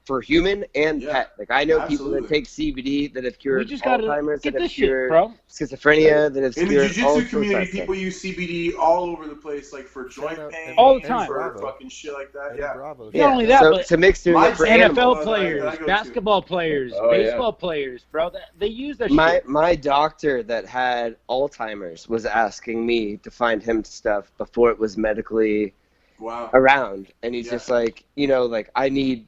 for human and Yeah. pet. Like I know people Absolutely. that take CBD that have We cured just gotta Alzheimer's, get that have this shit, cured bro. schizophrenia, that have In the cured all jiu-jitsu sorts of community, stuff. people use CBD all over the place, like for joint Shout out pain, All the and time. for Bravo. fucking shit like that. Eddie Yeah. Bravo. Not only that, so, but so Mick's doing My it for NFL animals. that I players, go to. basketball players, Oh, yeah. baseball players, bro. They use that My shit. my doctor that had Alzheimer's was asking me to find him stuff before it was medically Wow. around, and he's Yeah. just like, like I need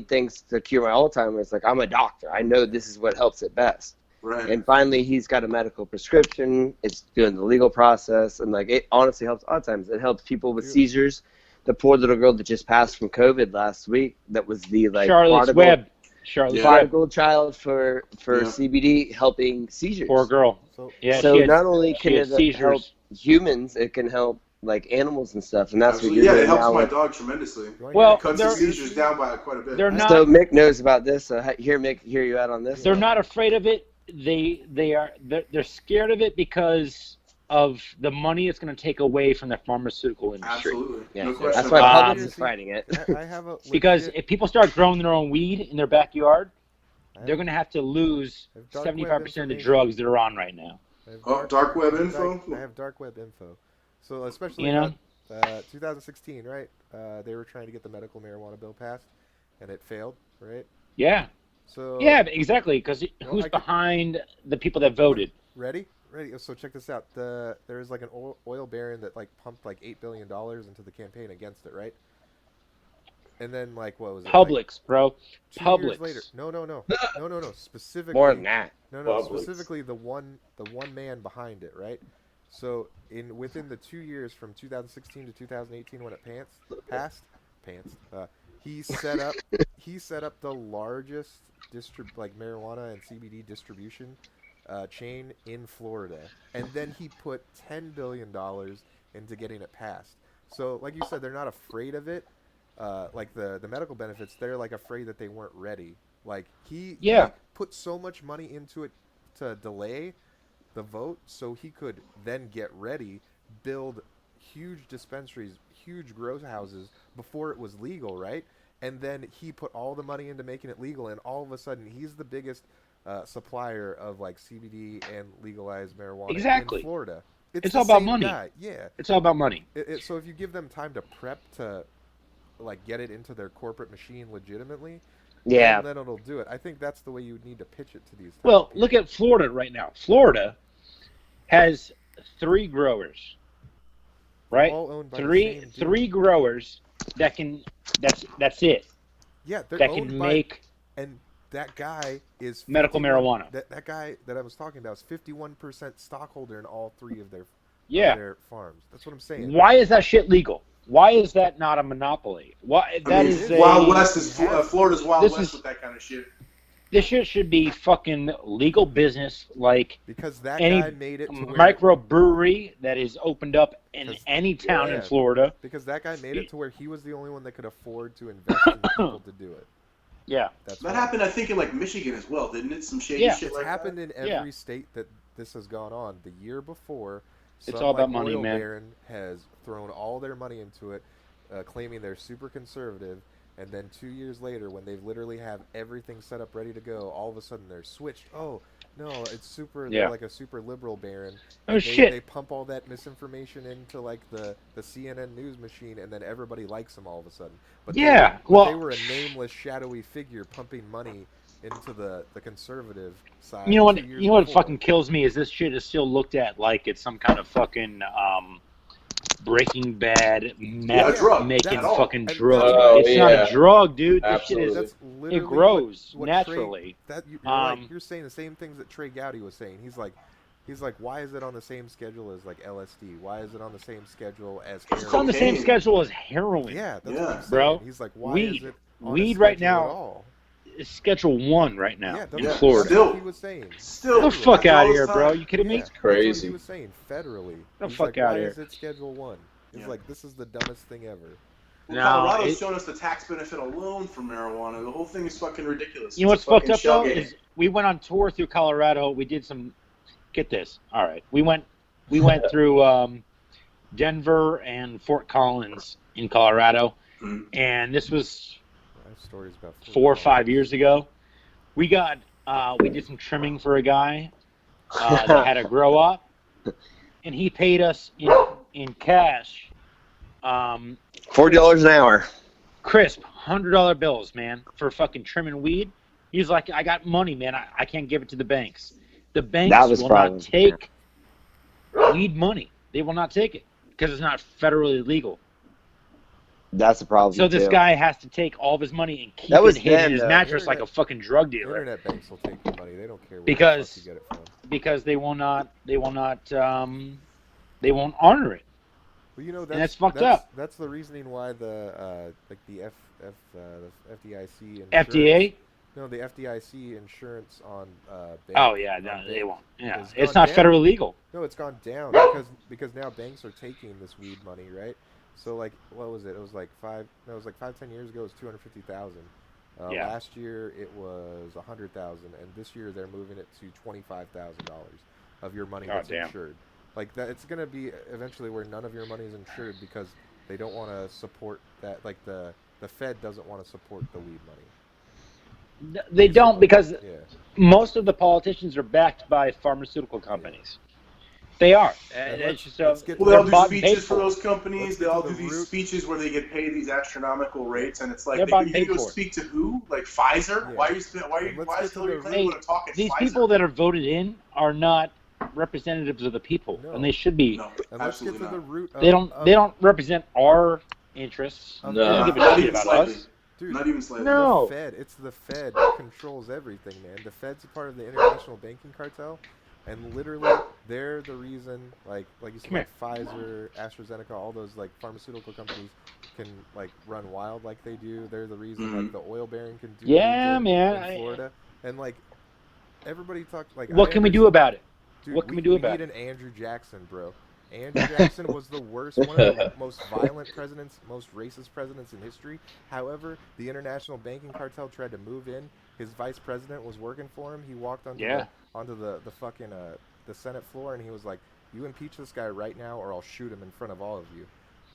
things to cure my Alzheimer's. Like I'm a doctor, I know this is what helps it best. Right. And finally, he's got a medical prescription. It's doing the legal process, and like it honestly helps Alzheimer's. It helps people with Yeah. seizures. The poor little girl that just passed from COVID last week, that was the like Charlotte's prodigal, Web. Charlotte Yeah. Strip. prodigal child for Yeah. CBD helping seizures. Poor girl. So Yeah, So she had, not only she can had it help seizures. humans, it can help like animals and stuff, and that's what Absolutely. you're Yeah, it doing helps now my with. dog tremendously. you wanna hear Well, a It cuts the they're seizures down by quite a bit. they're not So Mick knows about this. So here, Mick, hear you out on this. they're one. not afraid of it. They're scared of it because of the money it's going to take away from the pharmaceutical industry. Absolutely. Yeah, No question that's why about Publix it. is fighting it. I have a Because legit- if people start growing their own weed in their backyard, I they're going to have to lose I have dark web 75% of the information. drugs they're on right now. I have Oh, dark web I have info? I have dark web info. So especially You know? 2016, right? They were trying to get the medical marijuana bill passed, and it failed, right? Yeah. So Yeah, exactly. Because Well, who's I could- behind the people that voted? ready? So check this out. There was like an oil baron that like pumped like $8 billion into the campaign against it, right? And then like what was it? Like, Publix, bro. 2 Publix. years later. No. Specifically. More than that. No, Publix. specifically the one man behind it, right? So within the 2 years from 2016 to 2018 when it passed, he set up the largest marijuana and CBD distribution chain in Florida, and then he put $10 billion into getting it passed. So like you said, they're not afraid of it. Like the medical benefits, they're like afraid that they weren't ready. Like he put so much money into it to delay the vote so he could then get ready, build huge dispensaries, huge grow houses before it was legal, right? And then he put all the money into making it legal, and all of a sudden he's the biggest supplier of like CBD and legalized marijuana Exactly. in Florida. It's the all about same money. guy. Yeah. It's all about money. So if you give them time to prep to like get it into their corporate machine legitimately, Yeah. then it'll do it. I think that's the way you would need to pitch it to these. Well, look at Florida right now. Florida has 3 growers, right? All owned by the Three same dude. three growers that can. That's it. Yeah, they're That owned can by, make and that guy is medical 51 marijuana. That guy that I was talking about is 51% stockholder in all 3 of Yeah. their farms. That's what I'm saying. Why is that shit legal? Why is that not a monopoly? Why that I mean, is a Wild West is Florida's Wild This West is- with that kind of shit. This shit should be fucking legal business, like Because that any guy made it to where microbrewery that is opened up in 'Cause- any town in yeah. Florida. because that guy made it to where he was the only one that could afford to invest in people to do it. Yeah. That's That why. happened, I think, in like Michigan as well, didn't it? Some shady Yeah. shit It's like happened that. in Yeah. every state that this has gone on. The year before, It's some all about like money, oil man. baron has thrown all their money into it, claiming they're super conservative, and then 2 years later, when they literally have everything set up ready to go, all of a sudden they're switched. Oh no, it's super. Yeah. They're like a super liberal baron. Oh, And shit. They pump all that misinformation into like the CNN news machine, and then everybody likes them all of a sudden. But Yeah, they well- were a nameless, shadowy figure pumping money into the conservative side. You know what? 2 years You know what before. fucking kills me is this shit is still looked at like it's some kind of fucking Breaking Bad meth drug. making That's all. fucking And drug. that's- It's not yeah. a drug, dude. This Absolutely. shit That's is literally it grows what naturally. You're saying the same things that Trey Gowdy was saying. He's like, why is it on the same schedule as like LSD? Why is it on the same schedule as heroin? It's on the same Cocaine. schedule as heroin. Yeah, that's Yeah. what I'm saying. Bro, He's like, why weed. is it on Weed a right schedule now at all? It's Schedule 1 right now Yeah, in Yeah. Florida. Still. That's what he was saying. Still, Get the fuck after out all of this here, bro. time. You kidding me? Yeah, that's what crazy. he was saying federally. The He's fuck like, outta why here. is it Schedule 1? He's Yeah. like, this is the dumbest thing ever. Well, No, Colorado's it- showing us the tax benefit alone for marijuana. The whole thing is fucking ridiculous. You know what's It's a fucked fucking up shell though game. is we went on tour through Colorado. We did some. Get this. All right, we went through Denver and Fort Collins in Colorado, Mhm. and this was I have stories about 4 or 5 years ago. We did some trimming for a guy that had a grow up, and he paid us in cash, $40 an hour. crisp $100 bills, man, for fucking trimming weed. He's like, I got money, man. I can't give it to the banks. The banks That was will probably- not take weed money. They will not take it because it's not federally legal. That's the problem. So this too. guy has to take all of his money and keep That was it hidden then, in his though. mattress like a fucking drug The dealer internet banks will take your money. They don't care where Because- the fuck you get it from. because they won't honor it. Well, you know, that's fucked up. That's the reasoning why the FDIC and FDA. No, the FDIC insurance on Oh yeah, on no, they banks won't. Yeah, has it's gone not down. federally legal. No, it's gone down because now banks are taking this weed money, right? So like, what was it? It was like five. No, it was like 5, 10 years ago. It was 250,000. Yeah. Last year it was 100,000, and this year they're moving it to $25,000 of your money God that's damn. insured. Like that, it's gonna be eventually where none of your money is insured because they don't want to support that. Like the Fed doesn't want to support the weed money. They don't Basically, because yeah. most of the politicians are backed by pharmaceutical companies. They are. And It's just let's get to Well, they they're all do the bought and paid speeches for for. those let's companies. They get to all the do these root. speeches where they get paid these astronomical Yeah. rates, and it's like They're bought and you paid go for. speak to who? Like Pfizer? Yeah. Why are you? And let's Why get is to Hillary the Clinton Hey, going to talk at these Pfizer? people that are voted in are not representatives of the people, No. and they should be. No, And let's get absolutely to the not. root of They don't represent our interests. of They don't No. give a Not shit even about slightly. us. dude. Not even slightly. No. The Fed. It's the Fed controls everything, man. The Fed's a part of the international banking cartel, and literally they're the reason. Like you said, Come here. like Pfizer, AstraZeneca, all those like pharmaceutical companies can like run wild like they do. They're the reason like the oil baron can do what he Yeah, did man. in Florida, and like everybody talks like What I can we do understand. about it? Dude, What can we do we about need it? an Andrew Jackson, bro. Andrew Jackson was the worst, one of the most violent presidents, most racist presidents in history. However, the international banking cartel tried to move in. His vice president was working for him. He walked Yeah. onto the fucking the Senate floor and he was like, "You impeach this guy right now, or I'll shoot him in front of all of you."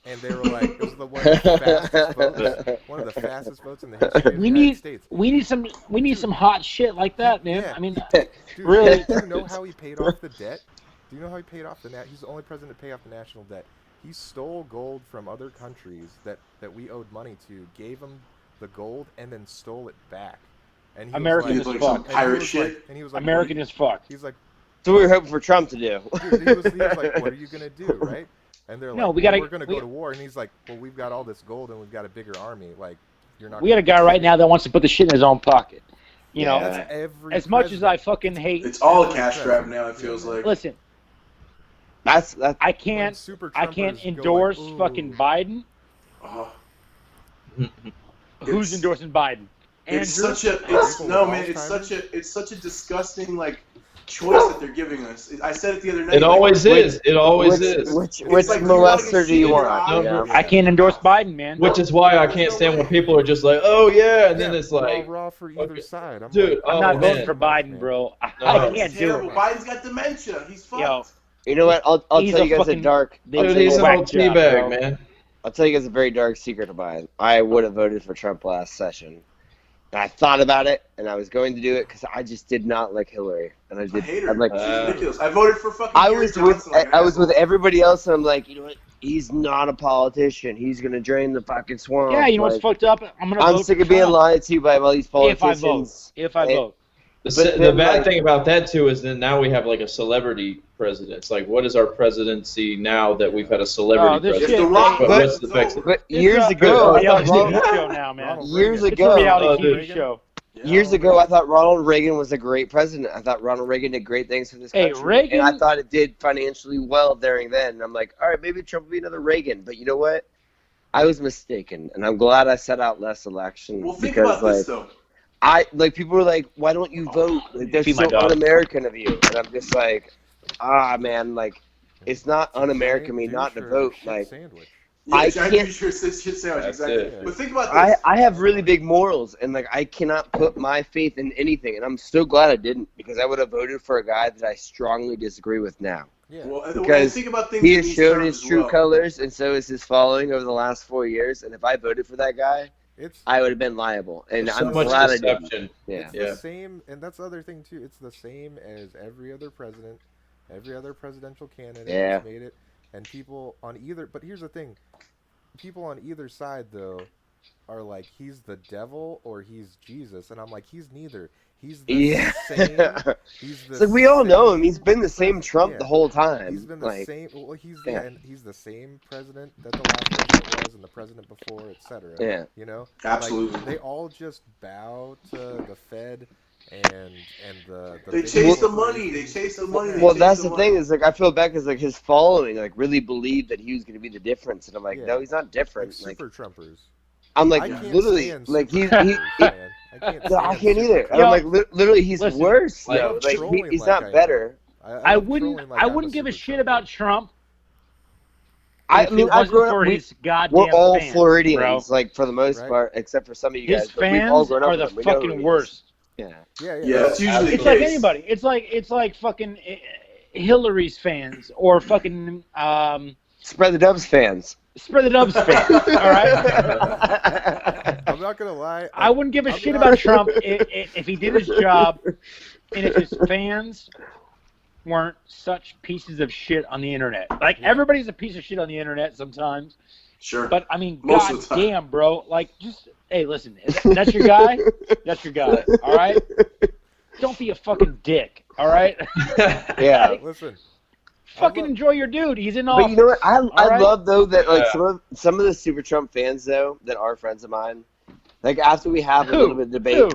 And they were like, "It was one of the fastest votes, one of the fastest votes in the history of the United States." We need some hot shit like that, man. Yeah, I mean, dude, really. do you know how he paid off the debt? Do you know how he paid off the net? He's the only president to pay off the national debt. He stole gold from other countries that we owed money to, gave them the gold, and then stole it back. And he American was as like fuck. some pirate shit. and he was like, American as fuck. He's like, So we were hoping for Trump to do. dude, he was like, what are you gonna do, right? And they're like, No, we're gonna go to war. And he's like, well, we've got all this gold and we've got a bigger army. Like, you're not. We got a guy right now that wants to put the shit in his own pocket. You know, That's every. as much as I president. fucking hate. It's all a Every cash grab president. now. It feels like. Listen, That's I When can't super I can't Trumpers go like, endorse "Ooh." fucking Biden. Oh, Who's It's- endorsing Biden? it's Andrew? such a. It's People no with man. It's Alzheimer's? such a disgusting like choice that they're giving us. I said it the other night. It always like, is. It always which is. which It's which like you wanna molester get do you shit in your want? eye. You know? Yeah. I can't endorse Biden, man. Which is why I can't stand when people are just like, oh yeah, and then Yeah, it's like, raw for either okay. side. I'm Dude, like, I'm oh, not voting man. for Biden, bro. I No. can't It's do terrible. it. Biden's got dementia. He's fucked. Yo, You know what? I'll He's tell a you guys fucking- a dark. they- I'll Dude, tell he's you an whack old job, teabag, bro. man. I'll tell you guys a very dark secret of mine. I would have voted for Trump last session. And I thought about it, and I was going to do it because I just did not like Hillary, and I I did. hate her. I'm like, She's ridiculous. I voted for fucking. I Gary was with Johnson like an I was with asshole. everybody else, and I'm like, you know what? He's not a politician. He's gonna drain the fucking swamp. yeah, you know what's Like, fucked up? I'm gonna I'm vote sick for of being Trump. lied to by all these If I politicians. vote. If I And- vote. The then, bad like- thing about that too is that now we have like a celebrity president. It's like, what is our presidency now that we've had a celebrity Oh, this If president? the Rock But But- what's the it's effects? over. But It's years a ago, I reality thought TV show now, man. Ronald years Reagan. It's a ago, reality dude. TV show. years ago, I thought Ronald Reagan was a great president. I thought Ronald Reagan did great things for this Hey, country. Reagan- And I thought it did financially well during then. And I'm like, all right, maybe Trump will be another Reagan. But you know what? I was mistaken. And I'm glad I set out less election. Well, think because, about like, this though. people were like, why don't you vote? Like, that's Feed my so dog. un-American of you. And I'm just like, man, like, it's not un-American of me Giant not to douche or vote. shit Like, sandwich. Yeah, I giant can't- future shit sandwich. That's Exactly. it. But think about this. I have really big morals, and like I cannot put my faith in anything, and I'm so glad I didn't, because I would have voted for a guy that I strongly disagree with now. Yeah. Well, Because think about things He in has these showed terms his as true well. colors, and so is his following over the last 4 years. And if I voted for that guy, It's I would have been liable. And There's I'm so much glad I didn't. deception. Yeah. it's Yeah. the same, and that's the other thing too. It's the same as every other president, every other presidential candidate Yeah. that's made it, and people on either. But here's the thing: people on either side though are like, he's the devil or he's Jesus, and I'm like, he's neither. He's the Yeah. same. He's the It's like we all know him. same He's been the same Trump yeah. the whole time. He's been the like, same. Well, yeah. and he's the same president that the last president was, and the president before, etc. Yeah. You know, Absolutely. Like, they all just bow to the Fed and the. They big chase the corporations. money. They chase the money. They Well, chase that's the the money. thing is like I feel bad because like his following like really believed that he was going to be the difference, and I'm like, Yeah. no, he's not Like different. Like super Trumpers. I'm I like can't literally stand like super he Trumpers, man. I I can't No, I stand can't super either. And trolls. I'm like, literally, he's Listen, worse. I like, Yo. love Like trolling he's like I not am. better. I I love wouldn't. trolling like I I'm wouldn't give a super shit troll. about Trump I if mean, it I wasn't grew up. for his We're goddamn all fans, bro. Floridians, like for the most Right? part, except for some of you His guys. But we've all fans grown up are with the him. We know who fucking he is. worst. Yeah. Yeah, yeah. Yeah, it's usually It's the like case. anybody. It's like fucking Hillary's fans or fucking Spread the Dubs fans. Spread the Dubs fans. All right. I'm not gonna lie. I Like, wouldn't give a I'm shit not- about Trump if he did his job and if his fans weren't such pieces of shit on the internet. Like Yeah. everybody's a piece of shit on the internet sometimes. Sure. But I mean, Most of the time. goddamn, bro. Like, just hey, listen. That's your guy. That's your guy. All right. Don't be a fucking dick. All right. Yeah. Listen. Fucking love- enjoy your dude. He's in office. But you know what? I right? love though that like Yeah. some of the Super Trump fans though that are friends of mine. Like after we have a little bit of debate, Who?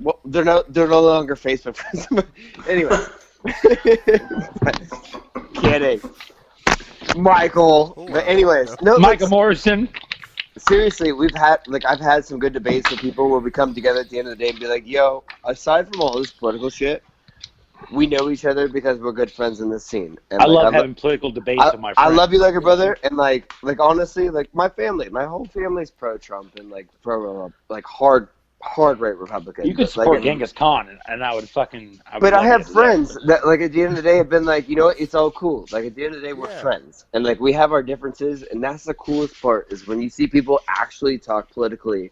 well, they're no longer Facebook friends. Anyway, kidding, Michael. Oh, But wow. anyways, no, Michael like, Morrison. seriously, I've had some good debates with people where we come together at the end of the day and be like, yo, aside from all this political shit, we know each other because we're good friends in this scene. And I like, love having political debates with my I friends. love you like a brother, and like honestly, like my whole family's pro Trump and like pro like hard right Republican. You could But, support like, Genghis Khan, and I would fucking. But I love have you to friends death. that like at the end of the day have been like, you know what, it's all cool. Like at the end of the day, we're Yeah. friends, and like we have our differences, and that's the coolest part is when you see people actually talk politically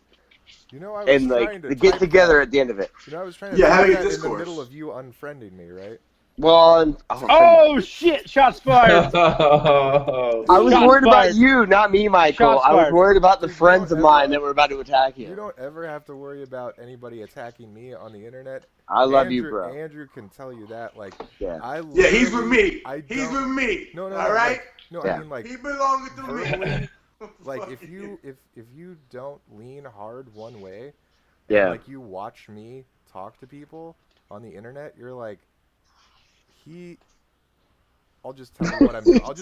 You know, I was and trying like to they get type together that. at the end of it. You know, I was trying to Yeah, type having a that in the discourse. middle of you unfriending me, right? Well, and, come on. Oh shit! Shots fired. Oh, I was Shots worried fired. about you, not me, Michael. Shots I was fired. worried about the Dude, you friends don't of mine ever- that were about to attack you. You don't ever have to worry about anybody attacking me on the internet. I love Andrew, you, bro. Andrew can tell you that. Like, Yeah. Yeah, he's with me. I He's don't- with me. No, All right. No, Yeah. I mean like He belongs to me. verbally. Like Fuck if you don't lean hard one way, Yeah. and like you watch me talk to people on the internet, you're like, I'll just tell you what I'm doing. I'll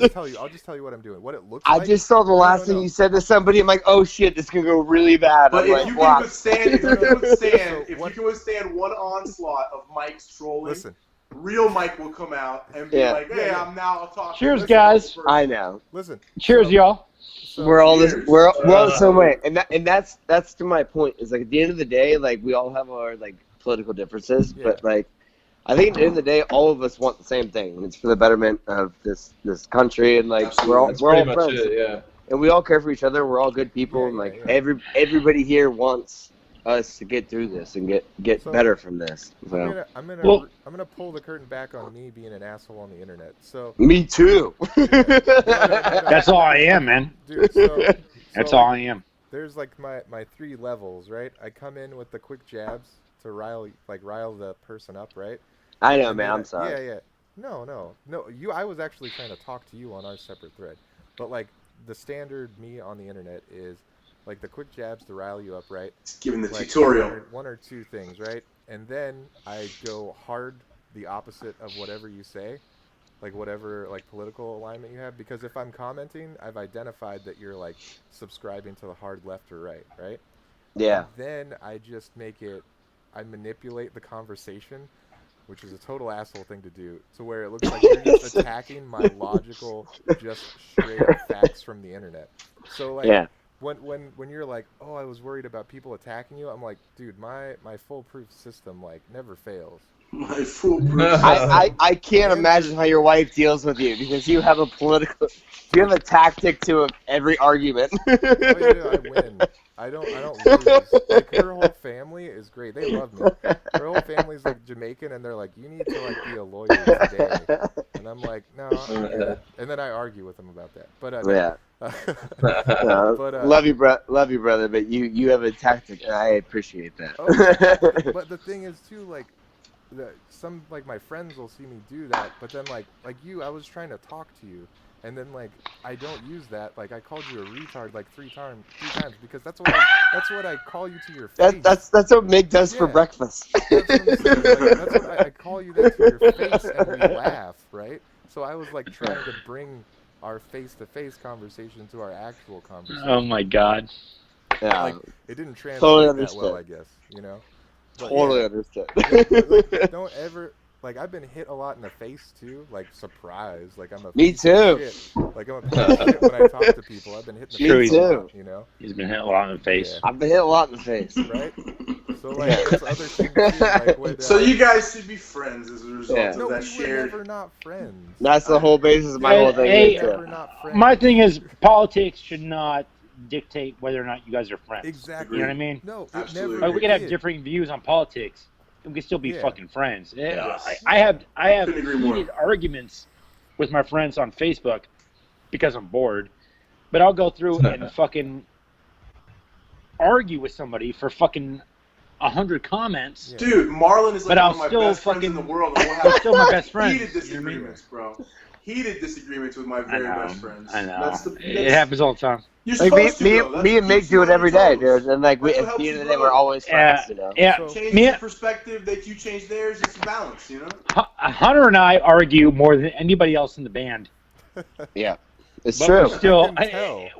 just tell you what I'm doing. What it looks I like. just saw the last no. thing you said to somebody. I'm like, oh shit, this can go really bad. But I'm if like, you wow. can withstand, if what- you can withstand one onslaught of Mike's trolling, Listen, real Mike will come out and be Yeah. like, "Hey, Yeah. I'm now talking." Cheers, to guys. this person." I know. listen. Cheers, So- y'all. so- We're all this. Cheers. We're all the same way, and that's to my point. Is like at the end of the day, like we all have our like political differences, Yeah. but like I think at the end of the day, all of us want the same thing, and it's for the betterment of this country, and like Absolutely. that's we're pretty all much friends, it. Yeah. and we all care for each other. We're all good people, Yeah, and like yeah. everybody here wants us to get through this and get So- better from this. I'm So gonna pull the curtain back on me being an asshole on the internet. So, me too. That's all I am, man. dude, That's so, all I am. There's like my 3 levels, right? I come in with the quick jabs to rile the person up, right? I know, And man. then I'm sorry. Yeah. No. You. I was actually trying to talk to you on our separate thread, but like the standard me on the internet is like the quick jabs to rile you up, right? Just giving the Like tutorial. one or two things, right? And then I go hard the opposite of whatever you say, like whatever like political alignment you have. Because if I'm commenting, I've identified that you're like subscribing to the hard left or right, right? Yeah. And then I just I manipulate the conversation, which is a total asshole thing to do, to where it looks like you're just attacking my logical, just straight facts from the internet. So like, Yeah. when you're like, oh, I was worried about people attacking you, I'm like, dude, my foolproof system like never fails. My foolproof. I can't imagine how your wife deals with you because you have a tactic to every argument. Oh, yeah, dude, I win. I don't lose. Like her whole family is great. They love me. Her whole family's like Jamaican, and they're like, you need to like be a lawyer today. And I'm like, no, I'm good. And then I argue with them about that. But Yeah. but Love you, brother. But you have a tactic, and I appreciate that. but the thing is too, like, some like my friends will see me do that, but then like you, I was trying to talk to you, and then like I don't use that. Like I called you a retard like three times because that's what I call you to your face. That's what Mig does for Yeah. breakfast. That's what I'm saying. Like, that's what I call you that to your face, and we laugh, right? So I was like trying to bring our face-to-face conversation to our actual conversation. Oh my God. Yeah. Like it didn't translate Totally that well, understood. I guess. You know. But Totally yeah, understood. like, don't ever like I've been hit a lot in the face too, like surprise, like I'm a Me piece of too. shit. Like I'm a piece of shit when I talk to people. I've been hit in the True, Me face a he's, lot, too. you know? he's been hit a lot in the face. Yeah. I've been hit a lot in the face. Right? So like that's the other thing too, like when So you guys should be friends as a result Yeah. of no, we that were shared. never not friends. That's the whole basis of my Hey, whole thing hey, here, Never too. not friends. My thing is, politics should not dictate whether or not you guys are friends. Exactly. You know what I mean? No, it Absolutely. never Like, we could have did. differing views on politics, and we could still be Yeah. fucking friends. Yes. I have Couldn't agree more. heated arguments with my friends on Facebook because I'm bored, but I'll go through and fucking argue with somebody for fucking 100 comments. Yeah. Dude, Marlon is like But one I'll of my still best friends in fucking- the world, and we'll They're have still my best friends. heated You know what I mean? disagreements, bro. Heated disagreements with my I very know. best friends. I know. That's the, It happens all the time. You're Like supposed to, though. That's me and what Mick keeps you do it on every your day, toes. dude. And like That's what at helps the you end of the day, grow. we're always friends, you know. Yeah. You change Me, your perspective, that you change theirs. It's balance, you know. Hunter and I argue more than anybody else in the band. Yeah, it's But true. we're still, I can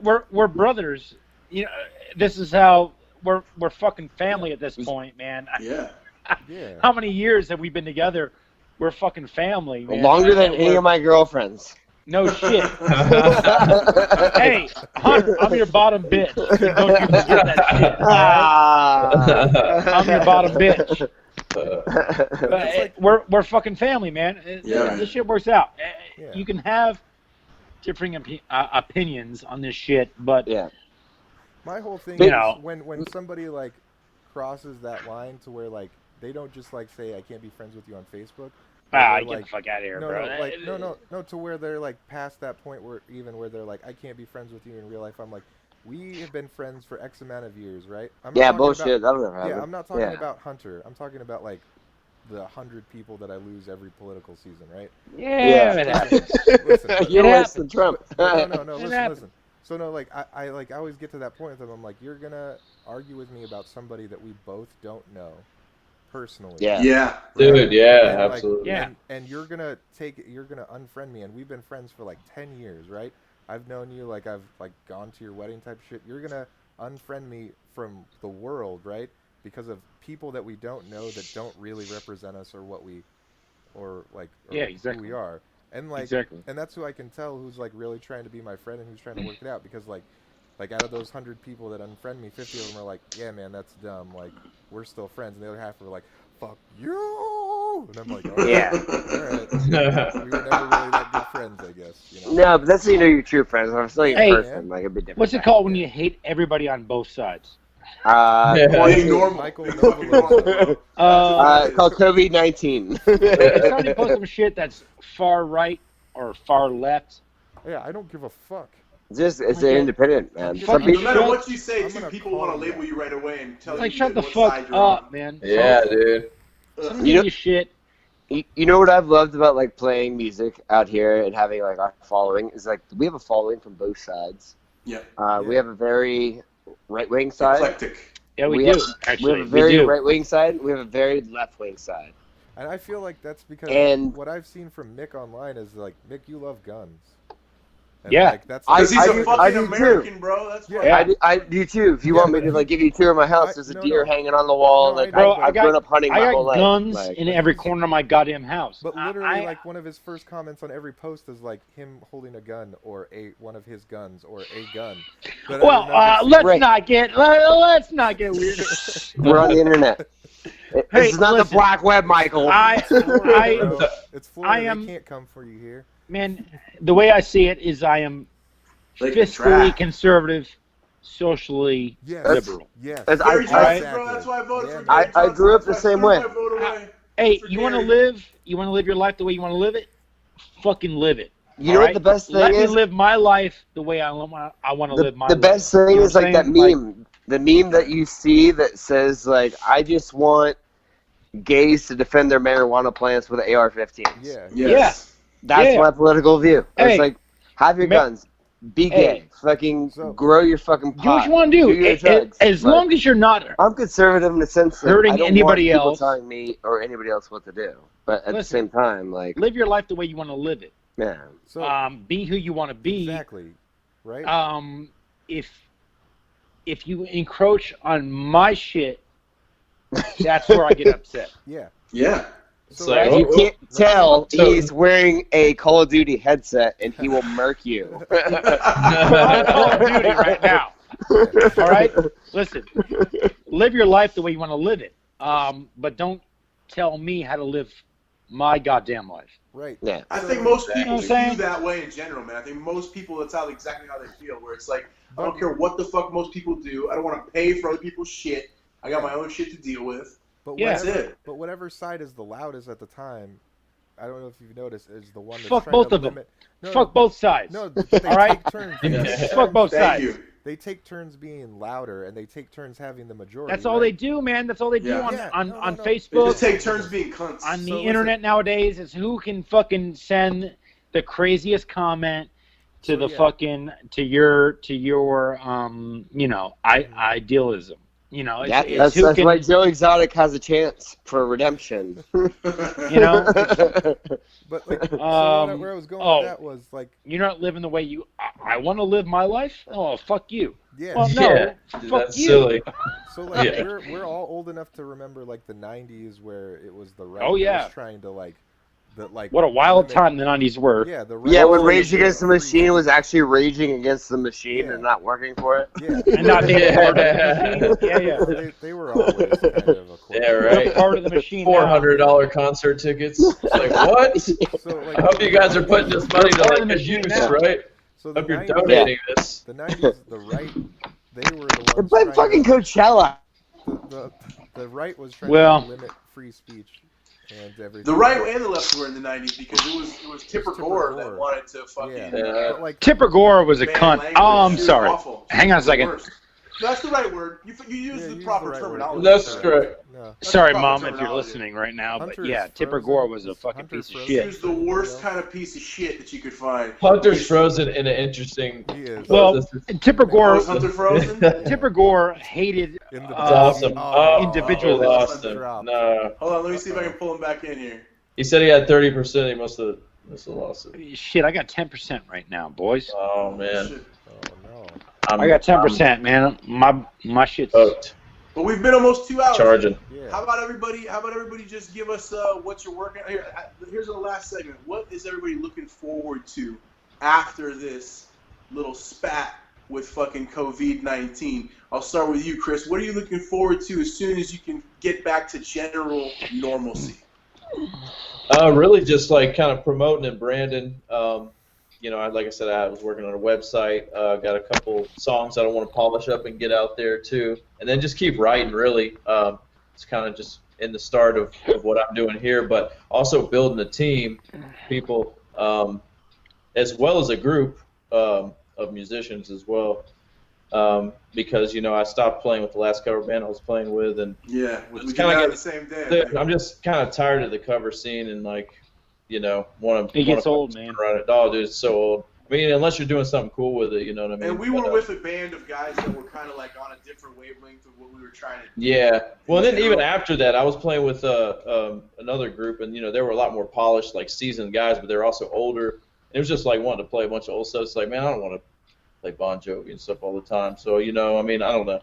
tell. we're brothers. You know, this is how we're fucking family at this point, man. Yeah. Yeah. How many years have we been together? We're fucking family, man. Longer than any We're- of my girlfriends. No shit. Hey, Hunter, I'm your bottom bitch. Don't you forget that shit. All right? I'm your bottom bitch. But we're fucking family, man. Yeah. This shit works out. Yeah. You can have differing opinions on this shit, but Yeah. My whole thing You is know. when somebody like crosses that line to where like they don't just like say I can't be friends with you on Facebook. They're get like, the fuck out of here, no, bro. no, like no, to where they're like past that point where they're like I can't be friends with you in real life. I'm like, we have been friends for X amount of years, right? I'm not Yeah, talking bullshit. About, That'll never happen. yeah, I'm not talking Yeah. about Hunter. I'm talking about like the 100 people that I lose every political season, right? Yeah, it happens. Listen, but- You're It worse happens. than Trump. but no, It listen, happens. listen. So no, like I always get to that point with them. I'm like, you're gonna argue with me about somebody that we both don't know personally. Yeah. Yeah. Dude, yeah, And, like, absolutely. Yeah. and you're gonna unfriend me, and we've been friends for like 10 years, right? I've known you, like I've like gone to your wedding type shit. You're gonna unfriend me from the world, right? Because of people that we don't know that don't really represent us or what we, or like, or Yeah, exactly. who we are. And like, Exactly. and that's who I can tell who's like really trying to be my friend and who's trying to work it out. Because like out of those 100 people that unfriend me, 50 of them are like, yeah, man, that's dumb. Like we're still friends, and the other half are like, fuck you. And I'm like, all right, Yeah. all right. We were never really that good friends, I guess. You know? No, but that's how you know you're true friends. If I'm still in Hey. person, like it'd be different. What's it called when you hate everybody on both sides? Yeah. Being Quarantine. normal. Michael Being Noble. normal. Called COVID-19. If somebody posts some shit that's far right or far left, Yeah, I don't give a fuck. It's Okay. independent, man. Just Some fucking No people, matter what you say, I'm too, gonna people call want to you label you right away and tell it's you like shut the what fuck side you're up, on. man. Yeah, dude. Some You give know- you shit. you know what I've loved about like playing music out here and having like our following is like we have a following from both sides. Yeah. We have a very right-wing side. Eclectic. Yeah, we We do. have- Actually, We have a very do. right-wing side. We have a very left-wing side. And I feel like that's because And- what I've seen from Mick online is like, Mick, you love guns. And Yeah. like, that's Because he's I a do- I fucking do too. American, bro. That's Yeah. why. Yeah. I do too. If you Yeah, want me but to like give you a tour of my house, there's a no, deer no. hanging on the wall. No, I Like know, Bro, but- I've grown up hunting I my got whole life. guns Like, in every corner of my goddamn house. But literally, I- like one of his first comments on every post is like him holding a gun or one of his guns or a gun. But I well, remember seeing- let's Right. let's not get weird. we're on the internet. Hey, This is not listen. the black web, Michael. It's Florida, bro. It's Florida. I am- They can't come for you here. Man, the way I see it is I am Like fiscally track. conservative, socially Yes. liberal. Yes. That's- Very I- Johnson, bro. That's why I voted for Yeah, Gary man. I grew up Johnson. the same threw way. my vote away. Hey, For you want to Gary. live your life the way you want to live it? Fucking live it. You know what the best thing Let is? me live my life the way I want to live my The life. best thing You know is what like I'm that saying? meme. The meme that you see that says like, I just want gays to defend their marijuana plants with AR-15s. Yeah. Yes. That's Yeah. my political view. Hey. It's like, have your Ma- guns. Be Hey. gay. Fucking So- grow your fucking pot. Do what you want to do. your drugs. As Like, long as you're not. I'm conservative in the sense that Hurting I don't anybody want people else. telling me or anybody else what to do. But at the Listen. same time, like, Live your life the way you want to live it. man. So Be who you want to be. exactly, right? If if you encroach on my shit, that's where I get upset. Yeah. Yeah. It's So, like, If you oh, can't tell, So- he's wearing a Call of Duty headset, and he will murk you. But I'm Call of Duty right now. All right? Listen, live your life the way you want to live it. But don't tell me how to live my goddamn life. right. Yeah. I So, think most Exactly. people You know what I'm feel saying? that way in general, man. I think most people, that's how exactly how they feel. Where it's like, I don't But- care what the fuck most people do. I don't want to pay for other people's shit. I got Yeah. my own shit to deal with. But Yeah. That's whatever, it. but whatever side is the loudest at the time, I don't know if you've noticed, is the one that's Fuck trying both to of them. limit. No, Fuck both sides. No, but they All right? take turns. They take Yeah. Fuck turns- both Thank sides. you. They take turns being louder, and they take turns having the majority. That's all right? they do, man. That's all they do Yeah. on, Yeah, on, no, on no. They Facebook. just take turns being cunts. On the So listen. internet nowadays is who can fucking send the craziest comment to So, the yeah. fucking to your idealism. You know, Yeah, it's that's who can, why Joe Exotic has a chance for redemption. you know. But like, so where I was going oh. with that was like, You're not living the way you. I want to live my life. Oh, fuck you. yeah. Well, no, Yeah, fuck that's you. silly. So like, Yeah. we're all old enough to remember like the '90s where it was the right. Oh, that yeah. was trying to like What a wild limit- time the '90s were. Yeah, the right. Yeah, when to Rage limit Against the free Machine was speech. actually raging against the machine Yeah. and not working for it. Yeah. And not being Yeah. part of the machine. Yeah, yeah. Well, they were always kind of a corporate. Yeah, right. We're part of the machine. $400 concert tickets. It's like, what? So like, I hope you guys are putting this money to Part of like the good machine use, now. right? so the Hope you're 90s, donating this. the '90s, the right, they were the They're ones playing trying fucking to, Coachella. the right was trying Well- to limit free speech and everything. The right and the left were in the '90s because it was Tipper Tipper Gore Gore. that wanted to fucking Yeah. Yeah. But like, Tipper Gore was a ban cunt. language. Oh, I'm She was sorry. awful. She Hang on a was the second. worst. No, that's the right word. You use yeah, the use proper the right word. terminology. That's for it. correct. no. Sorry, proper Mom, if you're terminology. listening right now. But Hunter yeah, is Tipper frozen. Gore was a Is fucking Hunter piece of frozen? She shit. was the worst kind of piece of shit that you could find. Hunter's frozen in an interesting. He is. Well, this is- Tipper Oh, Gore, is Hunter frozen? Tipper Gore hated In the It's awesome. Oh, individualism. we lost him. Dropped. No, Hold on, let me see if I can pull him back in here. he said he had 30%. He must have lost it. Shit. I got 10% right now, boys. Oh man, Shit. Oh no. I got 10%, man. My shit's. Booked. But we've been almost 2 hours. Charging. Yeah. How about everybody just give us what you're working on here? Here's the last segment. What is everybody looking forward to after this little spat with fucking COVID-19? I'll start with you, Chris. What are you looking forward to as soon as you can get back to general normalcy? Really just like kind of promoting and branding. Like I said, I was working on a website. Got a couple songs that I want to polish up and get out there too, and then just keep writing. Really, it's kind of just in the start of what I'm doing here, but also building a team, people, as well as a group of musicians as well. Because I stopped playing with the last cover band I was playing with, and Yeah, we It's did kinda that get- the same day. I'm just kind of tired of the cover scene and want to. It gets old, man. Run it. Oh, dude, it's so old. I mean, unless you're doing something cool with it, you know what I mean? And we But, were with a band of guys that were kind of like on a different wavelength of what we were trying to do. Yeah. Well, then general. even after that, I was playing with another group, and they were a lot more polished, like seasoned guys, but they're also older. It was just like wanting to play a bunch of old stuff. It's like, man, I don't want to play Bon Jovi and stuff all the time. So I mean, I don't know.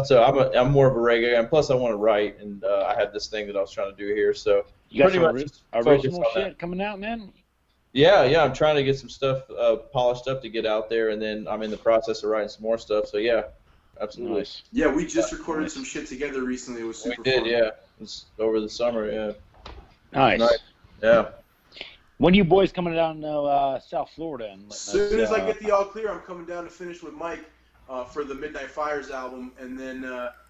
So I'm more of a reggae guy, and plus I want to write, and I had this thing that I was trying to do here. So You got pretty some much just original focus on shit that. coming out, man? Yeah, I'm trying to get some stuff polished up to get out there, and then I'm in the process of writing some more stuff. So yeah, absolutely. Nice. Yeah, we just recorded some shit together recently. It was We super did, fun. yeah. It's over the summer, yeah. Nice. Nice. Yeah. When you boys coming down to South Florida? And As soon as I get the all clear, I'm coming down to finish with Mike for the Midnight Fires album, and then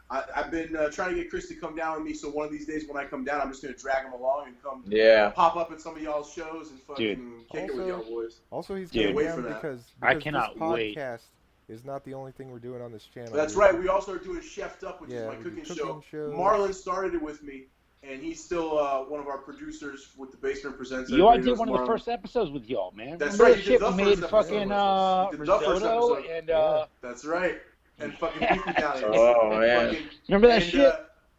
I've been trying to get Chris to come down with me. So one of these days when I come down, I'm just gonna drag him along and come Yeah. pop up at some of y'all's shows and fucking kick it with Also- y'all boys. Also, he's Dude. getting Wait down for that. because I this cannot wait. podcast is not the only thing we're doing on this channel. That's right. We also are doing Chefed Up, which Yeah, is my we do cooking cooking show. shows. Marlon started it with me, and he's still one of our producers with the Basement Presents. You all Everybody did knows one of the Marlon. first episodes with y'all, man. That's Remember right, that you shit did the we made first episode fucking with us. You did the first risotto episode. and Yeah. That's right. And fucking beef medallions. Oh, And man. fucking- remember that and, shit?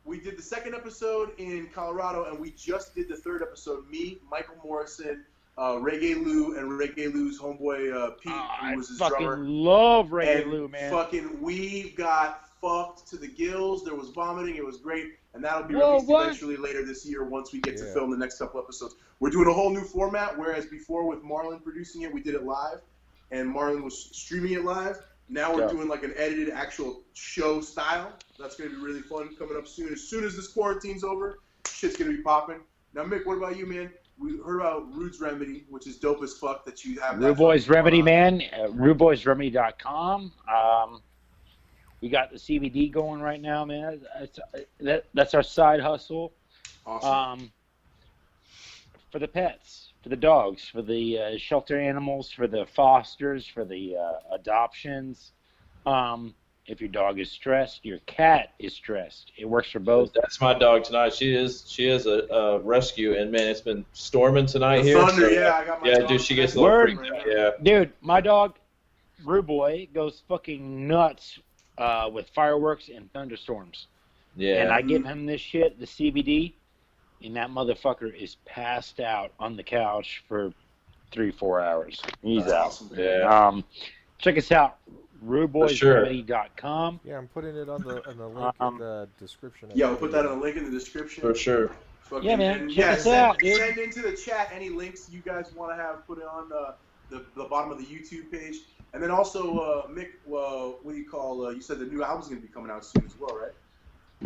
We did the second episode in Colorado, and we just did the third episode. Me, Michael Morrison, Reggae Lou and Reggae Lou's homeboy Pete, who I was his fucking drummer. love Reggae And Lou, man. fucking, we got fucked to the gills. There was vomiting. It was great. And that'll be Whoa, released what? eventually later this year once we get to Yeah. film the next couple episodes. We're doing a whole new format, whereas before with Marlon producing it, we did it live, and Marlon was streaming it live. Now we're Yeah. doing like an edited actual show style. That's going to be really fun coming up soon. As soon as this quarantine's over, shit's going to be popping. Now, Mick, what about you, man? We heard about Rude's Remedy, which is dope as fuck that you have that. Rude Boys fucking Remedy, going on. man. RudeBoysRemedy.com. We got the CBD going right now, man. That's our side hustle. Awesome. For the pets, for the dogs, for the shelter animals, for the fosters, for the adoptions. If your dog is stressed, your cat is stressed. It works for both. That's my dog tonight. She is a rescue, and man, it's been storming tonight The here. thunder, so, yeah, I got my yeah, dog dude, she gets a Word. little freaked out. Yeah. Dude, my dog, Rude Boy, goes fucking nuts with fireworks and thunderstorms. Yeah. And I give him this shit, the CBD, and that motherfucker is passed out on the couch for 3-4 hours. He's That's out. awesome. Yeah. Check us out, RudeBoysRemedy.com. Yeah, I'm putting it on the link in the description. Yeah, we'll put that in a link in the description. For sure. Fucking, Yeah, man, and check us send, out, dude. Send into the chat any links you guys want to have put on the bottom of the YouTube page. And then also, Mick, what do you call, you said the new album's going to be coming out soon as well, right?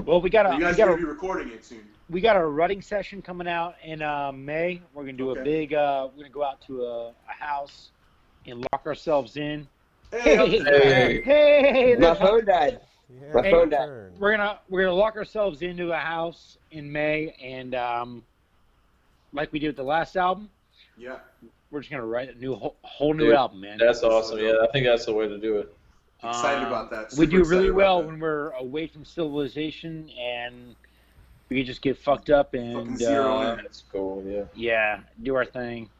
Well, You guys are going to be recording it soon. we got a running session coming out in May. We're gonna do a big. We're gonna go out to a house and lock ourselves in. Hey, My phone died. Yeah, My phone died. turn. we're gonna lock ourselves into a house in May, and like we did with the last album, Yeah. we're just gonna write a whole new Dude, album, man. That's awesome. Yeah, I think that's the way to do it. Excited about that. We Super do really excited well about that. when we're away from civilization, and we can just get fucked up and Fucking zero in. That's cool. Yeah. yeah, do our thing.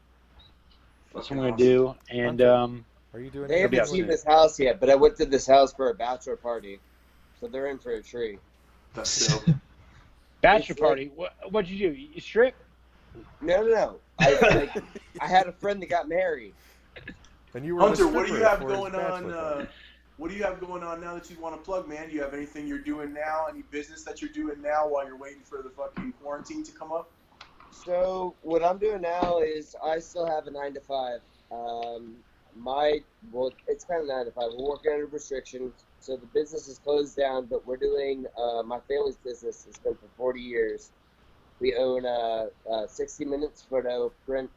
That's what Fucking we're gonna do, and Are you doing They anything haven't with seen it? this house yet, but I went to this house for a bachelor party, so they're in for a treat. That's dope. bachelor It's party. What'd you do? You strip? No. I had a friend that got married. And you were Hunter, the what do you stripper have for his going bachelor on? party. What do you have going on now that you want to plug, man? Do you have anything you're doing now? Any business that you're doing now while you're waiting for the fucking quarantine to come up? So what I'm doing now is I still have a 9 to 5. It's kind of 9 to 5. We're working under restrictions, so the business is closed down. But we're doing my family's business has been for 40 years. We own a 60 Minutes photo print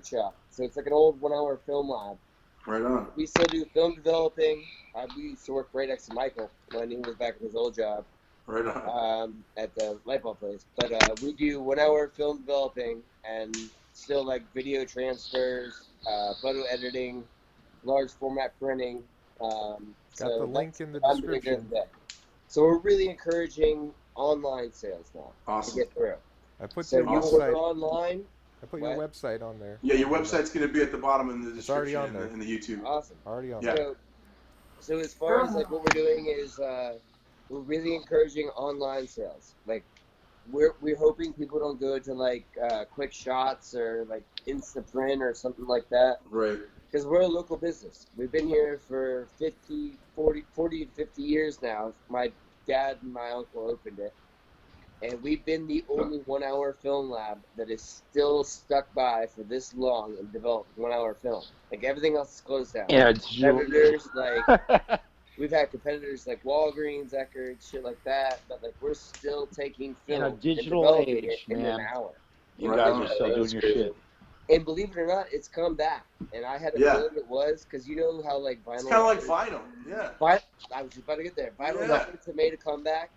shop. So it's like an old 1-hour film lab. Right on. We still do film developing. We used to work right next to Michael when he was back at his old job. Right on. At the light bulb place. But we do 1-hour film developing and still like video transfers, photo editing, large format printing. Got So the link in the that's what I'm doing description. today. So we're really encouraging online sales now to Awesome. get through. I put So your you website. order online. I put your What? website on there. Yeah, your website's going to be at the bottom in the It's already description on there. in the YouTube. Awesome. Already on Yeah. there. So as far as like what we're doing is we're really encouraging online sales. Like we're hoping people don't go to like Quick Shots or like Instaprint or something like that, Right. because we're a local business. We've been here for 40 to 50 years now. My dad and my uncle opened it, and we've been the only 1-hour film lab that is still stuck by for this long and developed 1-hour film. Like everything else is closed down. Yeah, it's Competitors like we've had competitors like Walgreens, Eckerd, shit like that, but like we're still taking film In a and digital developing age, it in man. an hour. You Right guys on. are still doing That's your crazy. shit. And believe it or not, it's come back. And I had a Yeah. feeling it was because you know how like vinyl. It's kind of like vinyl. Yeah. I was just about to get there. Vinyl Yeah. Records have made a comeback,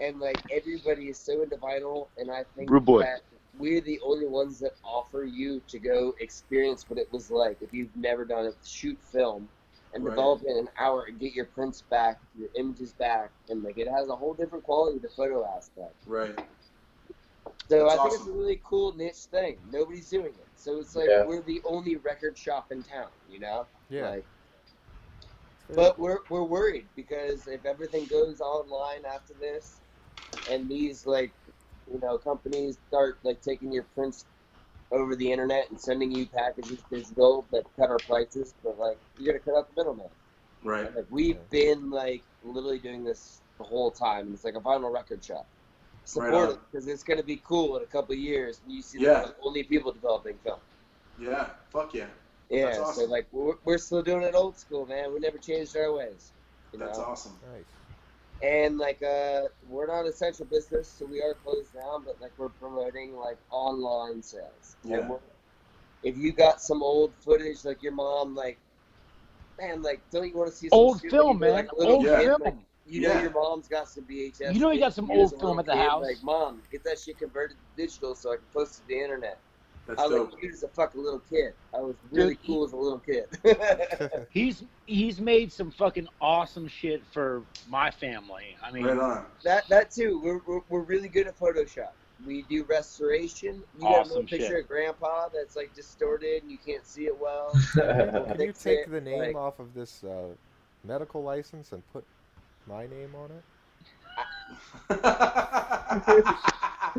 and like everybody is so into vinyl, and I think Rude boy. that we're the only ones that offer you to go experience what it was like if you've never done it. Shoot film and Right. develop it in an hour and get your prints back, your images back, and like it has a whole different quality, the photo aspect. Right. So That's I think it's awesome. a really cool niche thing. Nobody's doing it. So it's like Yeah. we're the only record shop in town, you know? Yeah. Like, Very but cool. we're worried because if everything goes online after this, and these like, you know, companies start like taking your prints over the internet and sending you packages digital that cut our prices, but like you're gonna cut out the middleman. Right. Like we've been like literally doing this the whole time. It's like a vinyl record shop. Support it because it's gonna be cool in a couple of years. And you see the only people developing film. Yeah. Fuck yeah. Yeah. That's awesome. So like we're still doing it old school, man. We never changed our ways. That's awesome. Nice. And like we're not essential business, so we are closed down, but like we're promoting like online sales. Yeah. If you got some old footage, like your mom, like man, like don't you want to see some Old shit film, when you're, man. like, a little Old kid? film. Like, you know your mom's got some VHS. You know you got some old film at the house. Like, Mom, get that shit converted to digital so I can post it to the internet. That's I was dope. like cute as a fucking little kid. I was really cool as a little kid. He's made some fucking awesome shit for my family. I mean, Right on. That too. We're really good at Photoshop. We do restoration. You got a little picture of Grandpa that's like distorted and you can't see it well. Can you take the name off of this medical license and put my name on it?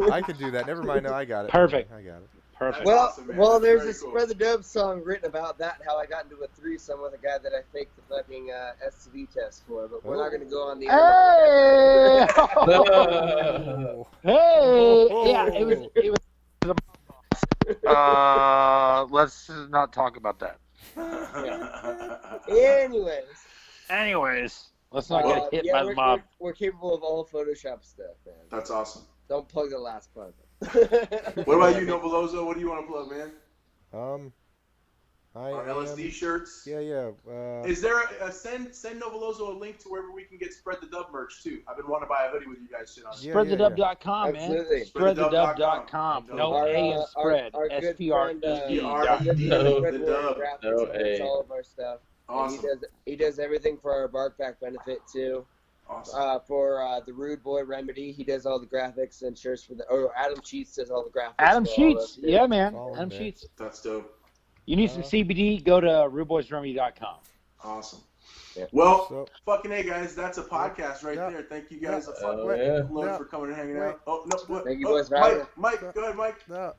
I could do that. Never mind. No, I got it. Perfect. I got it. Perfect. Well, awesome, man. well, That's there's very a cool. Spread the Dope song written about that, how I got into a threesome with a guy that I faked the fucking STD test for, but we're not going to go on the Hey! Hey! Yeah, it was. Let's not talk about that. Anyways, let's not get hit by the mob. We're capable of all Photoshop stuff, man. That's awesome. Don't plug the last part. What about you, Noveloso? What do you want to plug, man? Our LSD shirts. Yeah. Is there send Noveloso a link to wherever we can get Spread the Dub merch too? I've been wanting to buy a hoodie with you guys shit on. Spreadthedub.com, man. Absolutely. Spreadthedub.com. No A in spread. SPRED. All of our stuff. Awesome. He does everything for our Bark Back benefit too. Awesome. For the Rude Boy Remedy, he does all the graphics and shirts for the. Or Adam Sheets does all the graphics. Adam for all Sheets, yeah, man. Adam Sheets. That's dope. You need some CBD? Go to rudeboysremedy.com. Awesome. Yeah. Well, fucking hey guys, that's a podcast right there. Thank you guys for coming and hanging out. Oh no, what? Thank you boys for having me. Mike, go ahead, Mike. No.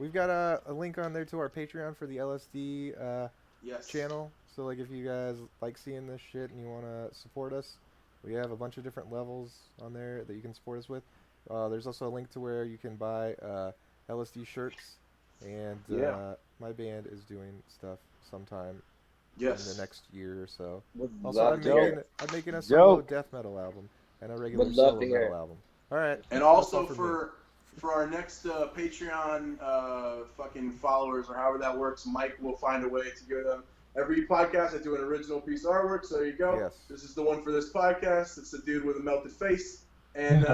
We've got a link on there to our Patreon for the LSD channel. So like if you guys like seeing this shit and you want to support us, we have a bunch of different levels on there that you can support us with. There's also a link to where you can buy LSD shirts, and my band is doing stuff sometime in the next year or so. Also, I'm making a solo death metal album and a regular solo metal album. All right. And also for our next Patreon fucking followers or however that works, Mike will find a way to give them. Every podcast, I do an original piece of artwork, so there you go. Yes. This is the one for this podcast. It's a dude with a melted face. And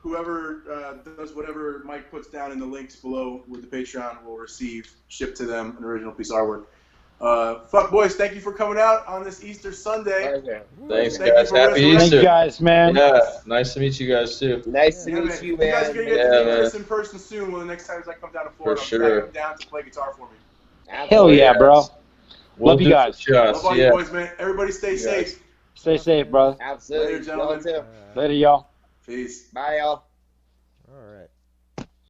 whoever does whatever Mike puts down in the links below with the Patreon will receive, shipped to them, an original piece of artwork. Fuck boys, thank you for coming out on this Easter Sunday. Thanks, guys. Happy Easter. Thank you guys, man. Yeah, nice to meet you guys, too. Nice to meet you, man. You guys are going to get to meet Chris in person soon when the next time I come down to Florida. For sure. I'm down to play guitar for me. Hell yeah, bro. Love you guys. Love all you boys, man. Everybody stay safe. Stay safe, brother. Absolutely. Later, gentlemen. Y'all too. Later, y'all. Peace. Bye, y'all. All right.